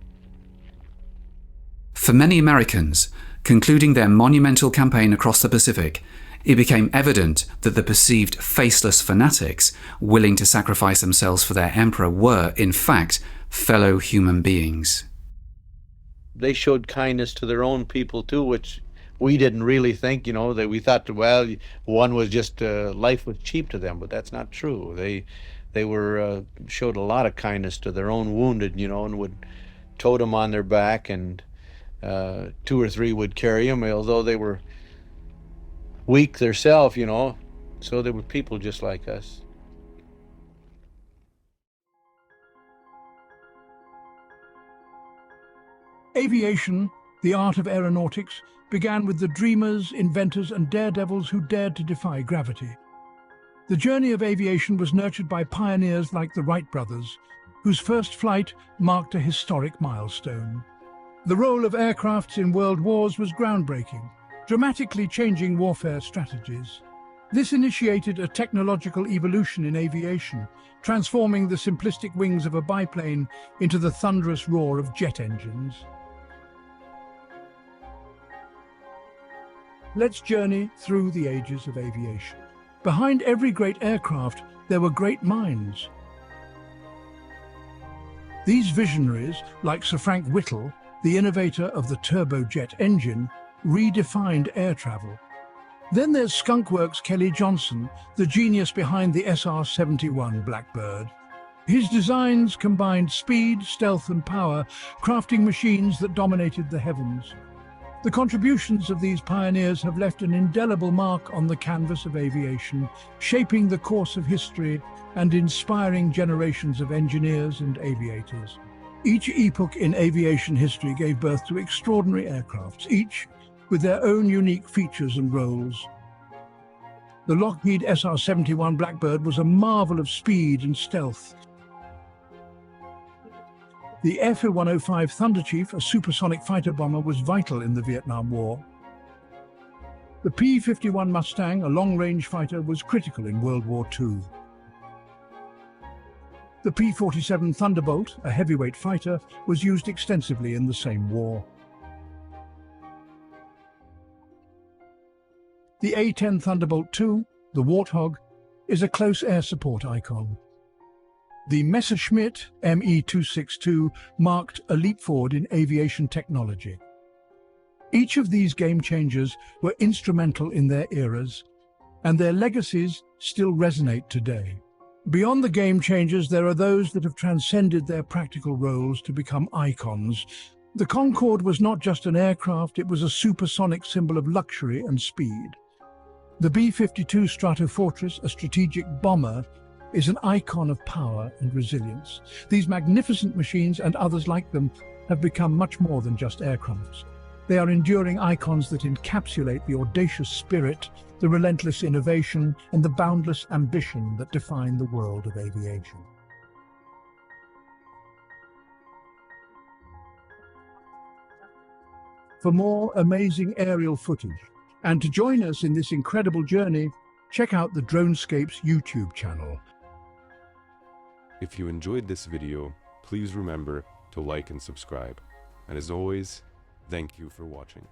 For many Americans, concluding their monumental campaign across the Pacific, it became evident that the perceived faceless fanatics willing to sacrifice themselves for their emperor were, in fact, fellow human beings. They showed kindness to their own people too, which we didn't really think, that we thought, well, one was just, life was cheap to them, but that's not true. They were, showed a lot of kindness to their own wounded, and would tote them on their back, and 2 or 3 would carry them, although they were weak themselves, so they were people just like us. Aviation, the art of aeronautics, began with the dreamers, inventors, and daredevils who dared to defy gravity. The journey of aviation was nurtured by pioneers like the Wright brothers, whose first flight marked a historic milestone. The role of aircrafts in world wars was groundbreaking, dramatically changing warfare strategies. This initiated a technological evolution in aviation, transforming the simplistic wings of a biplane into the thunderous roar of jet engines. Let's journey through the ages of aviation. Behind every great aircraft, there were great minds. These visionaries, like Sir Frank Whittle, the innovator of the turbojet engine, redefined air travel. Then there's Skunkworks' Kelly Johnson, the genius behind the SR-71 Blackbird. His designs combined speed, stealth, and power, crafting machines that dominated the heavens. The contributions of these pioneers have left an indelible mark on the canvas of aviation, shaping the course of history and inspiring generations of engineers and aviators. Each epoch in aviation history gave birth to extraordinary aircrafts, each with their own unique features and roles. The Lockheed SR-71 Blackbird was a marvel of speed and stealth. The F-105 Thunderchief, a supersonic fighter bomber, was vital in the Vietnam War. The P-51 Mustang, a long-range fighter, was critical in World War II. The P-47 Thunderbolt, a heavyweight fighter, was used extensively in the same war. The A-10 Thunderbolt II, the Warthog, is a close air support icon. The Messerschmitt Me-262 marked a leap forward in aviation technology. Each of these game changers were instrumental in their eras, and their legacies still resonate today. Beyond the game changers, there are those that have transcended their practical roles to become icons. The Concorde was not just an aircraft, it was a supersonic symbol of luxury and speed. The B-52 Stratofortress, a strategic bomber, is an icon of power and resilience. These magnificent machines and others like them have become much more than just aircrafts. They are enduring icons that encapsulate the audacious spirit, the relentless innovation, and the boundless ambition that define the world of aviation. For more amazing aerial footage, and to join us in this incredible journey, check out the DroneScapes YouTube channel. If you enjoyed this video, please remember to like and subscribe. And as always, thank you for watching.